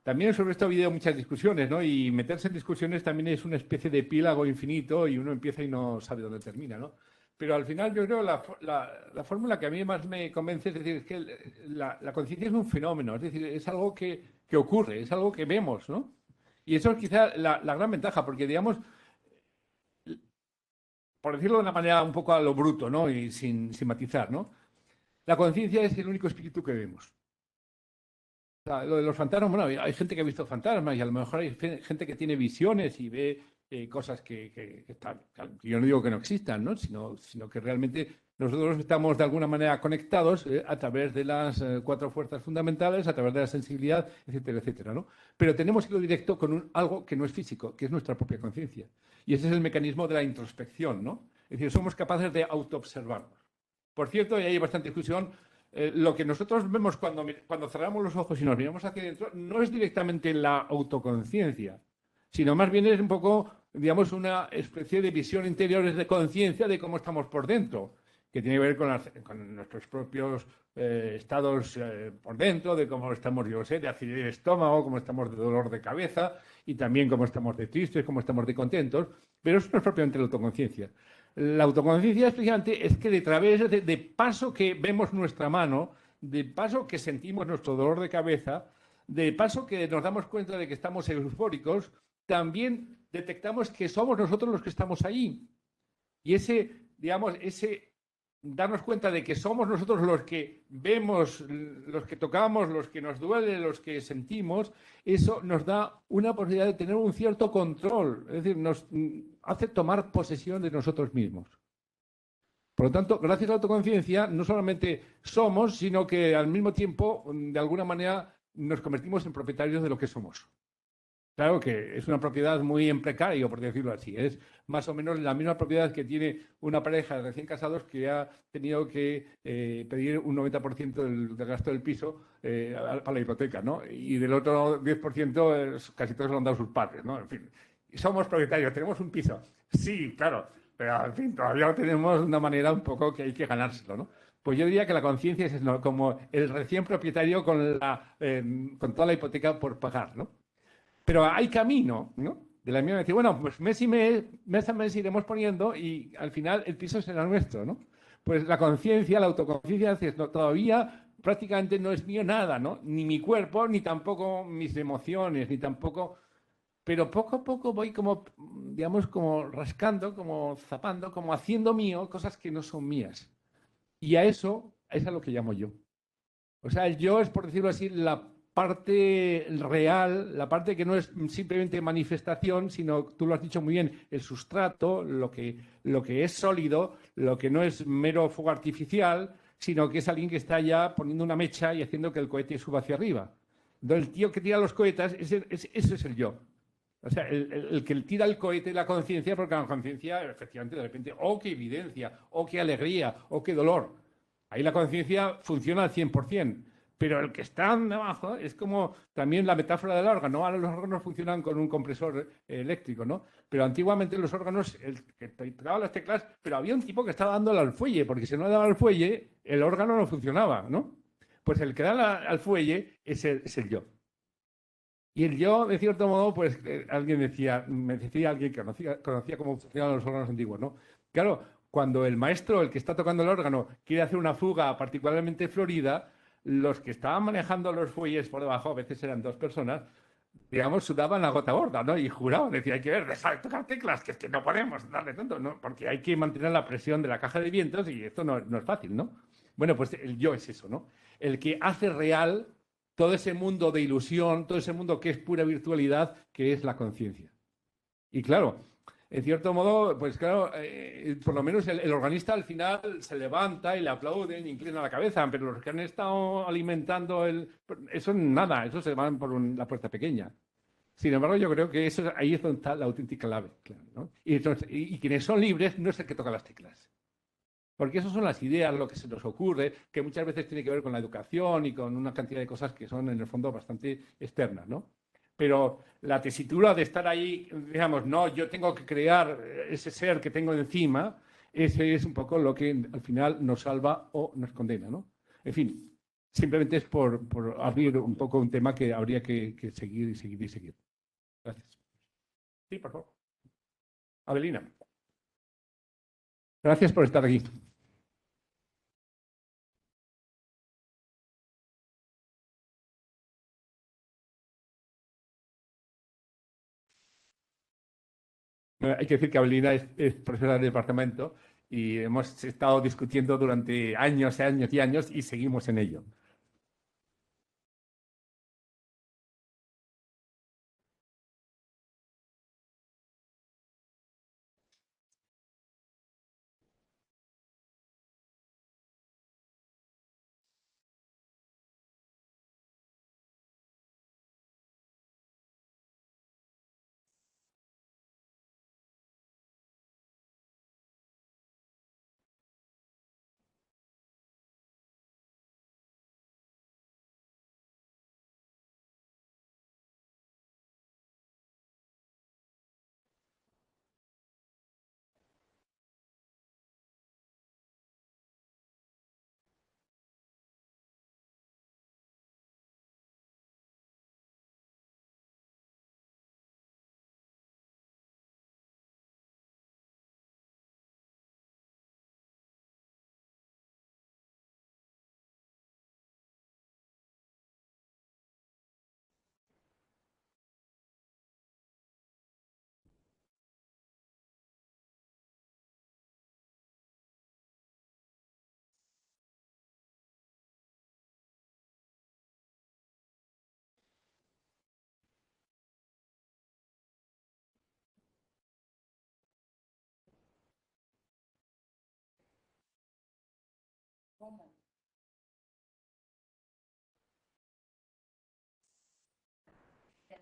También sobre esto ha habido muchas discusiones, ¿no? Y meterse en discusiones también es una especie de epílogo infinito y uno empieza y no sabe dónde termina, ¿no? Pero al final yo creo la fórmula que a mí más me convence es decir, es que la conciencia es un fenómeno, es decir, es algo que ocurre, es algo que vemos, ¿no? Y eso es quizá la gran ventaja, porque digamos, por decirlo de una manera un poco a lo bruto, ¿no? Y sin matizar, ¿no? La conciencia es el único espíritu que vemos. Lo de los fantasmas, bueno, hay gente que ha visto fantasmas y a lo mejor hay gente que tiene visiones y ve cosas que están. Yo no digo que no existan, ¿no? Sino que realmente nosotros estamos de alguna manera conectados a través de las 4 fuerzas fundamentales, a través de la sensibilidad, etcétera, etcétera, ¿no? Pero tenemos hilo directo con algo que no es físico, que es nuestra propia conciencia. Y ese es el mecanismo de la introspección, ¿no? Es decir, somos capaces de autoobservarnos. Por cierto, y hay bastante discusión. Lo que nosotros vemos cuando cerramos los ojos y nos miramos hacia adentro no es directamente la autoconciencia, sino más bien es un poco, digamos, una especie de visión interior de conciencia de cómo estamos por dentro, que tiene que ver con nuestros propios estados por dentro, de cómo estamos, yo sé, de acidez de estómago, cómo estamos de dolor de cabeza y también cómo estamos de tristes, cómo estamos de contentos, pero eso no es propiamente la autoconciencia. La autoconciencia especialmente es que de través de paso que vemos nuestra mano, de paso que sentimos nuestro dolor de cabeza, de paso que nos damos cuenta de que estamos eufóricos, también detectamos que somos nosotros los que estamos ahí. Y ese darnos cuenta de que somos nosotros los que vemos, los que tocamos, los que nos duele, los que sentimos, eso nos da una posibilidad de tener un cierto control, es decir, nos hace tomar posesión de nosotros mismos. Por lo tanto, gracias a la autoconciencia, no solamente somos, sino que al mismo tiempo, de alguna manera, nos convertimos en propietarios de lo que somos. Claro que es una propiedad muy en precario, por decirlo así. Es más o menos la misma propiedad que tiene una pareja de recién casados que ha tenido que pedir un 90% del gasto del piso para la hipoteca, ¿no? Y del otro 10% casi todos lo han dado sus padres, ¿no? En fin, somos propietarios, tenemos un piso. Sí, claro, pero en fin, todavía tenemos una manera un poco que hay que ganárselo, ¿no? Pues yo diría que la conciencia es ¿no? como el recién propietario con toda la hipoteca por pagar, ¿no? Pero hay camino, ¿no? De la misma decir, bueno, pues mes a mes iremos poniendo y al final el piso será nuestro, ¿no? Pues la conciencia, la autoconciencia, dices, no, todavía prácticamente no es mío nada, ¿no? Ni mi cuerpo, ni tampoco mis emociones, ni tampoco... Pero poco a poco voy como, digamos, como rascando, como zapando, como haciendo mío cosas que no son mías. Y a eso es a lo que llamo yo. O sea, el yo es, por decirlo así, la parte real, la parte que no es simplemente manifestación, sino, tú lo has dicho muy bien, el sustrato, lo que es sólido, lo que no es mero fuego artificial, sino que es alguien que está ya poniendo una mecha y haciendo que el cohete suba hacia arriba. Entonces, el tío que tira los cohetes, ese es el yo. O sea, el que tira el cohete es la conciencia, porque la conciencia, efectivamente, de repente, oh, qué evidencia, oh, qué alegría, oh, qué dolor. Ahí la conciencia funciona al 100%, pero el que está debajo es como también la metáfora del órgano. Ahora los órganos funcionan con un compresor eléctrico, ¿no? Pero antiguamente los órganos, el que tocaba las teclas, pero había un tipo que estaba dándole al fuelle, porque si no le daba al fuelle, el órgano no funcionaba, ¿no? Pues el que da al fuelle es el yo. Y el yo, de cierto modo, pues alguien decía, me decía alguien que conocía cómo funcionaban los órganos antiguos, ¿no? Claro, cuando el maestro, el que está tocando el órgano, quiere hacer una fuga particularmente florida, los que estaban manejando los fuelles por debajo, a veces eran dos personas, digamos, sudaban la gota gorda, ¿no? Y juraban, decía, hay que ver, deja de tocar teclas, que es que no podemos darle tanto, ¿no? Porque hay que mantener la presión de la caja de vientos y esto no es fácil, ¿no? Bueno, pues el yo es eso, ¿no? El que hace real todo ese mundo de ilusión, todo ese mundo que es pura virtualidad, que es la conciencia. Y claro, en cierto modo, pues claro, por lo menos el organista al final se levanta y le aplauden, inclina la cabeza, pero los que han estado alimentando eso nada, eso se van por la puerta pequeña. Sin embargo, yo creo que ahí es donde está la auténtica clave, claro, ¿no? Y quienes son libres no es el que toca las teclas. Porque esas son las ideas, lo que se nos ocurre, que muchas veces tiene que ver con la educación y con una cantidad de cosas que son en el fondo bastante externas, ¿no? Pero la tesitura de estar ahí, digamos, no, yo tengo que crear ese ser que tengo encima, ese es un poco lo que al final nos salva o nos condena, ¿no? En fin, simplemente es por abrir un poco un tema que habría que seguir y seguir y seguir. Gracias. Sí, por favor. Avelina, gracias por estar aquí. Hay que decir que Avelina es profesora del departamento y hemos estado discutiendo durante años, años y años y seguimos en ello.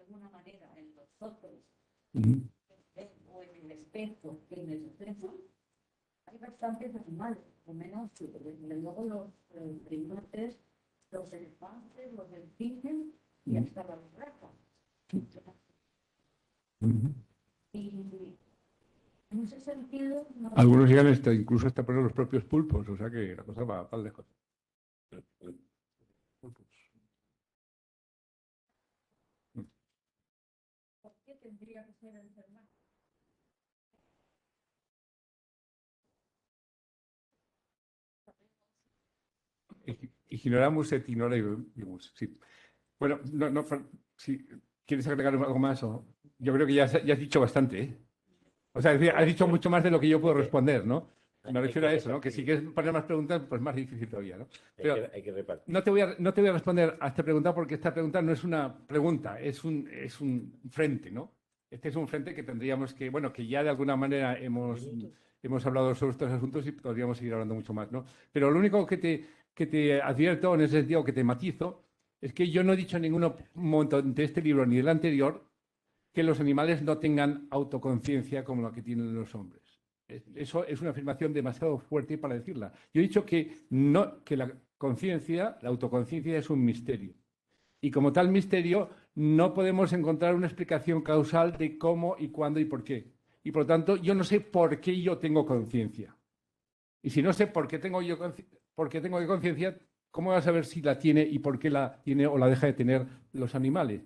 alguna manera en los otros, Ujú. o en el espejo, en el reflejo, hay bastantes animales, o menos, desde luego los primates, los elefantes, los delfines y hasta las ratas. Ujú. Y en ese sentido, no, Algunos llegan incluso hasta poner los propios pulpos, o sea que la cosa va lejos. ¿por qué tendría que ser el ser humano? Ignoramus et ignorabimus, sí. Bueno, si quieres agregar algo más, yo creo que ya has dicho bastante, ¿eh? O sea, es decir, has dicho mucho más de lo que yo puedo responder, ¿no? Me refiero a eso, ¿no? Que si quieres poner más preguntas, pues más difícil todavía, ¿no? Pero Hay que repartir. no te voy a responder a esta pregunta porque esta pregunta no es una pregunta, es un frente, ¿no? Este es un frente que tendríamos que, bueno, que ya de alguna manera hemos hablado sobre estos asuntos y podríamos seguir hablando mucho más, ¿no? Pero lo único que te advierto en ese sentido, que te matizo, es que yo no he dicho en ningún momento de este libro ni del anterior que los animales no tengan autoconciencia como la que tienen los hombres. Eso es una afirmación demasiado fuerte para decirla. Yo he dicho que la conciencia, la autoconciencia es un misterio. Y como tal misterio, no podemos encontrar una explicación causal de cómo y cuándo y por qué. Y por lo tanto, yo no sé por qué yo tengo conciencia. Y si no sé por qué tengo conciencia, ¿cómo voy a saber si la tiene y por qué la tiene o la deja de tener los animales?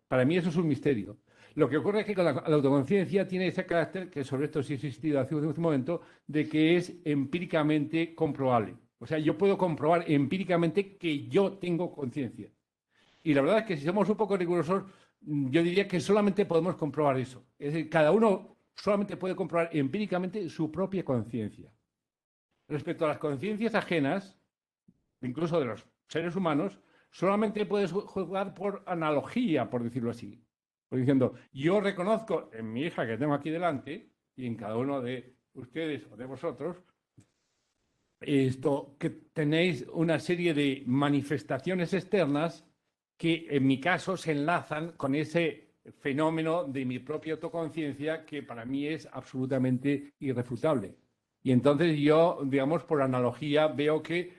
Para mí eso es un misterio. Lo que ocurre es que con la autoconciencia tiene ese carácter, que sobre esto sí he insistido hace un momento, de que es empíricamente comprobable. O sea, yo puedo comprobar empíricamente que yo tengo conciencia. Y la verdad es que si somos un poco rigurosos, yo diría que solamente podemos comprobar eso. Es decir, cada uno solamente puede comprobar empíricamente su propia conciencia. Respecto a las conciencias ajenas, incluso de los seres humanos, solamente puedes juzgar por analogía, por decirlo así. Por diciendo, yo reconozco en mi hija que tengo aquí delante y en cada uno de ustedes o de vosotros, esto, que tenéis una serie de manifestaciones externas que en mi caso se enlazan con ese fenómeno de mi propia autoconciencia que para mí es absolutamente irrefutable. Y entonces yo, digamos, por analogía, veo que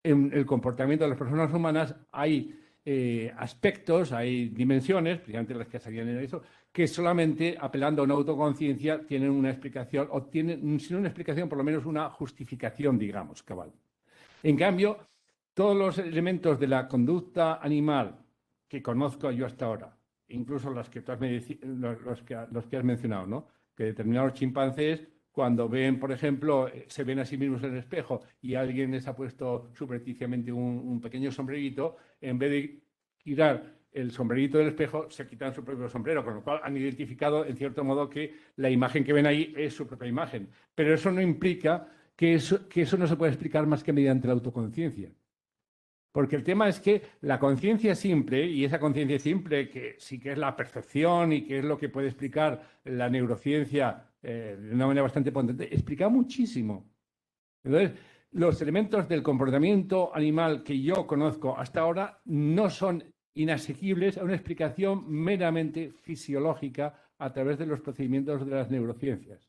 en el comportamiento de las personas humanas hay aspectos, hay dimensiones, precisamente las que salían en eso, que solamente apelando a una autoconciencia tienen una explicación, o tienen, si no una explicación, por lo menos una justificación, digamos, cabal. En cambio, todos los elementos de la conducta animal que conozco yo hasta ahora, incluso los que has mencionado, ¿no? Que determinados chimpancés, cuando ven, por ejemplo, se ven a sí mismos en el espejo y alguien les ha puesto subrepticiamente un pequeño sombrerito, en vez de quitar el sombrerito del espejo, se quitan su propio sombrero, con lo cual han identificado, en cierto modo, que la imagen que ven ahí es su propia imagen. Pero eso no implica que eso no se puede explicar más que mediante la autoconciencia. Porque el tema es que la conciencia simple, y esa conciencia simple que sí que es la percepción y que es lo que puede explicar la neurociencia de una manera bastante potente, explica muchísimo. Entonces, los elementos del comportamiento animal que yo conozco hasta ahora no son inasequibles a una explicación meramente fisiológica a través de los procedimientos de las neurociencias.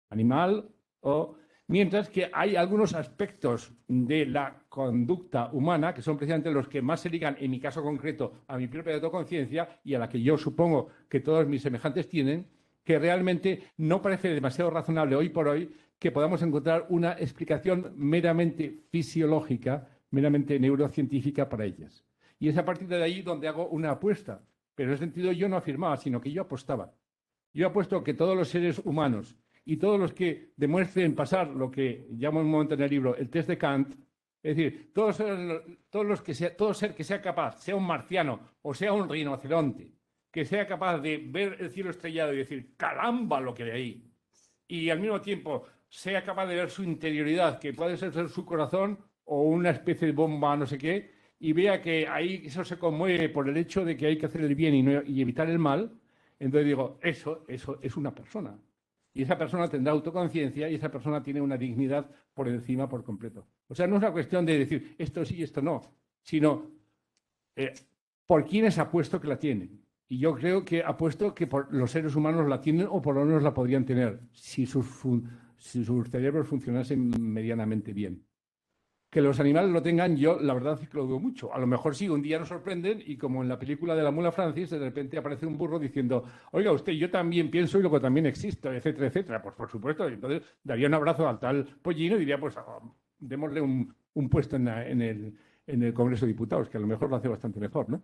Animal o... Mientras que hay algunos aspectos de la conducta humana que son precisamente los que más se ligan, en mi caso concreto, a mi propia autoconciencia y a la que yo supongo que todos mis semejantes tienen, que realmente no parece demasiado razonable hoy por hoy que podamos encontrar una explicación meramente fisiológica, meramente neurocientífica para ellas. Y es a partir de ahí donde hago una apuesta. Pero en ese sentido yo no afirmaba, sino que yo apostaba. Yo apuesto que todos los seres humanos y todos los que demuestren pasar lo que llamo en un momento en el libro el test de Kant, es decir, todo ser que sea capaz, sea un marciano o sea un rinoceronte, que sea capaz de ver el cielo estrellado y decir, caramba lo que hay ahí, y al mismo tiempo sea capaz de ver su interioridad, que puede ser su corazón o una especie de bomba, no sé qué, y vea que ahí eso se conmueve por el hecho de que hay que hacer el bien y evitar el mal, entonces digo, eso es una persona. Y esa persona tendrá autoconciencia y esa persona tiene una dignidad por encima por completo. O sea, no es una cuestión de decir esto sí y esto no, sino por quiénes apuesto que la tienen. Y yo creo que apuesto que los seres humanos la tienen o por lo menos la podrían tener si si sus cerebros funcionasen medianamente bien. Que los animales lo tengan, yo la verdad es que lo dudo mucho. A lo mejor sí, un día nos sorprenden y como en la película de la mula Francis, de repente aparece un burro diciendo, oiga usted, yo también pienso y luego también existo, etcétera, etcétera. Pues por supuesto, y entonces daría un abrazo al tal pollino y diría, pues démosle un puesto en el Congreso de Diputados, que a lo mejor lo hace bastante mejor, ¿no?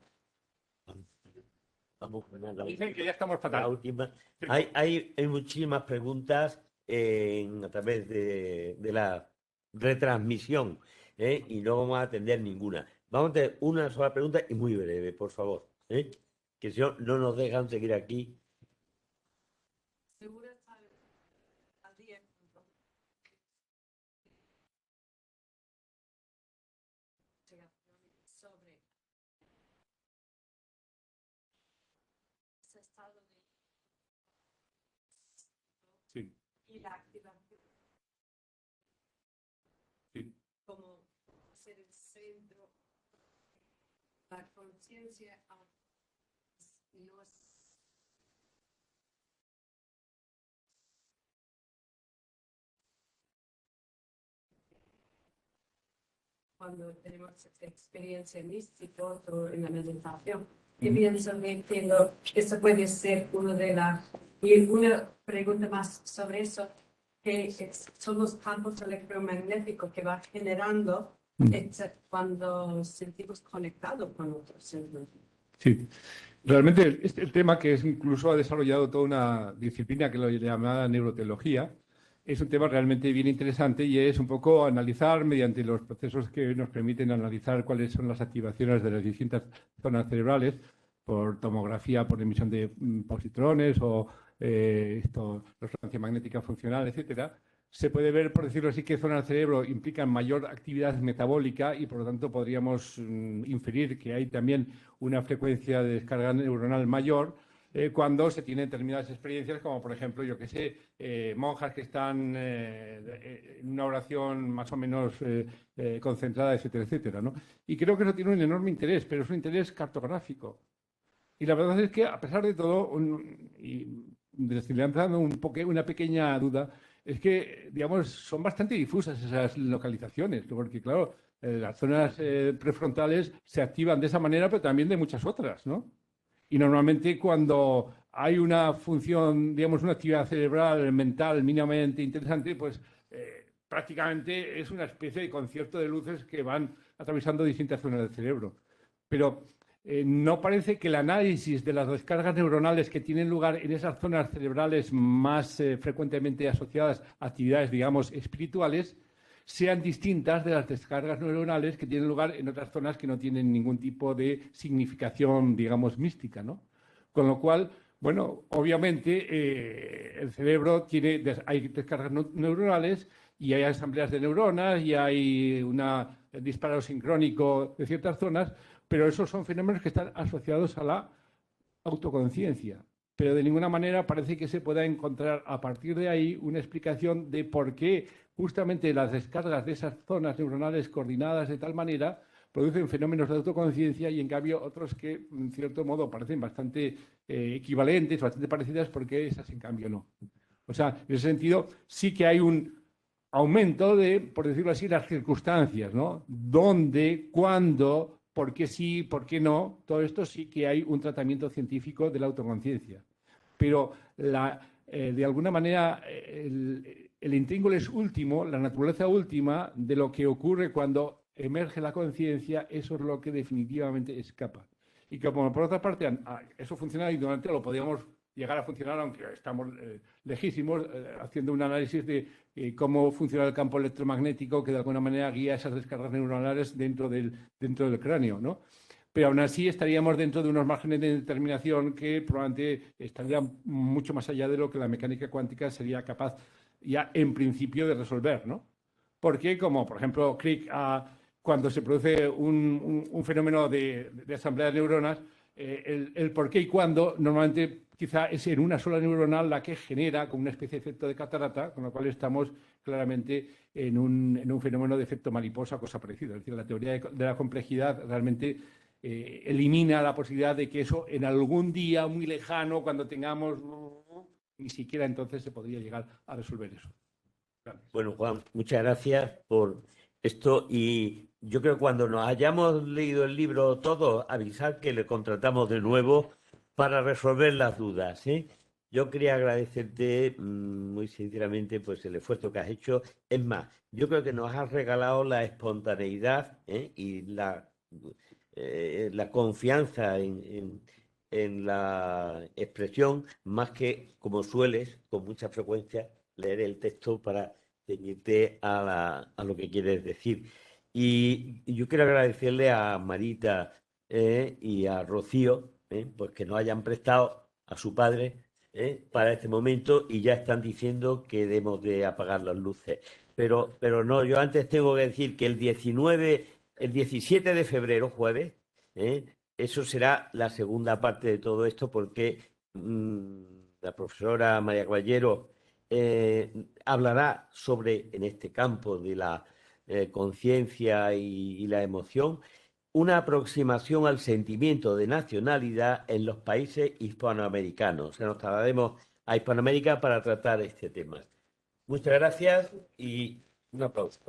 Vamos con la Dicen que ya estamos la fatal. última. Hay muchísimas preguntas a través de la retransmisión, y no vamos a atender ninguna. Vamos a tener una sola pregunta y muy breve, por favor, que si no, no nos dejan seguir aquí. Seguro está al día sobre ese estado Sí, y la activación sí. como ser el centro, la conciencia no es cuando tenemos experiencia mística o en la meditación. Y pienso que entiendo, eso puede ser una de las... Y una pregunta más sobre eso, que son los campos electromagnéticos que va generando cuando sentimos conectados con otros seres. Sí. Realmente este tema que es incluso ha desarrollado toda una disciplina que lo llamada neuroteología, es un tema realmente bien interesante y es un poco analizar mediante los procesos que nos permiten analizar cuáles son las activaciones de las distintas zonas cerebrales por tomografía, por emisión de positrones o resonancia magnética funcional, etcétera. Se puede ver, por decirlo así, qué zonas del cerebro implican mayor actividad metabólica y, por lo tanto, podríamos inferir que hay también una frecuencia de descarga neuronal mayor cuando se tienen determinadas experiencias, como por ejemplo, yo que sé, monjas que están en una oración más o menos concentrada, etcétera, etcétera, ¿no? Y creo que eso tiene un enorme interés, pero es un interés cartográfico. Y la verdad es que, a pesar de todo, y lanzando una pequeña duda, es que, digamos, son bastante difusas esas localizaciones, porque, claro, las zonas prefrontales se activan de esa manera, pero también de muchas otras, ¿no? Y normalmente cuando hay una función, digamos, una actividad cerebral, mental mínimamente interesante, pues prácticamente es una especie de concierto de luces que van atravesando distintas zonas del cerebro. Pero no parece que el análisis de las descargas neuronales que tienen lugar en esas zonas cerebrales más frecuentemente asociadas a actividades, digamos, espirituales, sean distintas de las descargas neuronales que tienen lugar en otras zonas que no tienen ningún tipo de significación, digamos, mística, ¿no? Con lo cual, bueno, obviamente el cerebro hay descargas neuronales y hay asambleas de neuronas y hay un disparo sincrónico de ciertas zonas, pero esos son fenómenos que están asociados a la autoconciencia. Pero de ninguna manera parece que se pueda encontrar a partir de ahí una explicación de por qué justamente las descargas de esas zonas neuronales coordinadas de tal manera producen fenómenos de autoconciencia y en cambio otros que en cierto modo parecen bastante equivalentes, bastante parecidas, porque esas en cambio no. O sea, en ese sentido sí que hay un aumento de, por decirlo así, las circunstancias, ¿no? ¿Dónde, cuándo, por qué sí, por qué no? Todo esto sí que hay un tratamiento científico de la autoconciencia. Pero de alguna manera el intríngulo es último, la naturaleza última de lo que ocurre cuando emerge la conciencia, eso es lo que definitivamente escapa. Y como por otra parte eso funciona y durante lo podríamos llegar a funcionar, aunque estamos lejísimos, haciendo un análisis de cómo funciona el campo electromagnético que de alguna manera guía esas descargas neuronales dentro del cráneo, ¿no? Pero aún así estaríamos dentro de unos márgenes de determinación que probablemente estarían mucho más allá de lo que la mecánica cuántica sería capaz ya en principio de resolver, ¿no? Porque, como por ejemplo Crick, cuando se produce un fenómeno de asamblea de neuronas, el por qué y cuándo normalmente quizá es en una sola neuronal la que genera como una especie de efecto de catarata, con lo cual estamos claramente en un fenómeno de efecto mariposa, cosa parecida. Es decir, la teoría de la complejidad realmente elimina la posibilidad de que eso en algún día muy lejano, cuando tengamos, ni siquiera entonces se podría llegar a resolver eso. Gracias. Bueno, Juan, muchas gracias por esto y yo creo que cuando nos hayamos leído el libro todos, avisar que le contratamos de nuevo para resolver las dudas, ¿eh? Yo quería agradecerte muy sinceramente pues el esfuerzo que has hecho. Es más, yo creo que nos has regalado la espontaneidad, ¿eh? Y la confianza en la expresión, más que como sueles con mucha frecuencia leer el texto para ceñirte a lo que quieres decir. Y yo quiero agradecerle a Marita y a Rocío pues que nos hayan prestado a su padre para este momento y ya están diciendo que debemos de apagar las luces. Pero no, yo antes tengo que decir que el 17 de febrero, jueves, eso será la segunda parte de todo esto porque la profesora María Caballero hablará sobre, en este campo de la conciencia y la emoción, una aproximación al sentimiento de nacionalidad en los países hispanoamericanos. O sea, nos trasladaremos a Hispanoamérica para tratar este tema. Muchas gracias y un aplauso.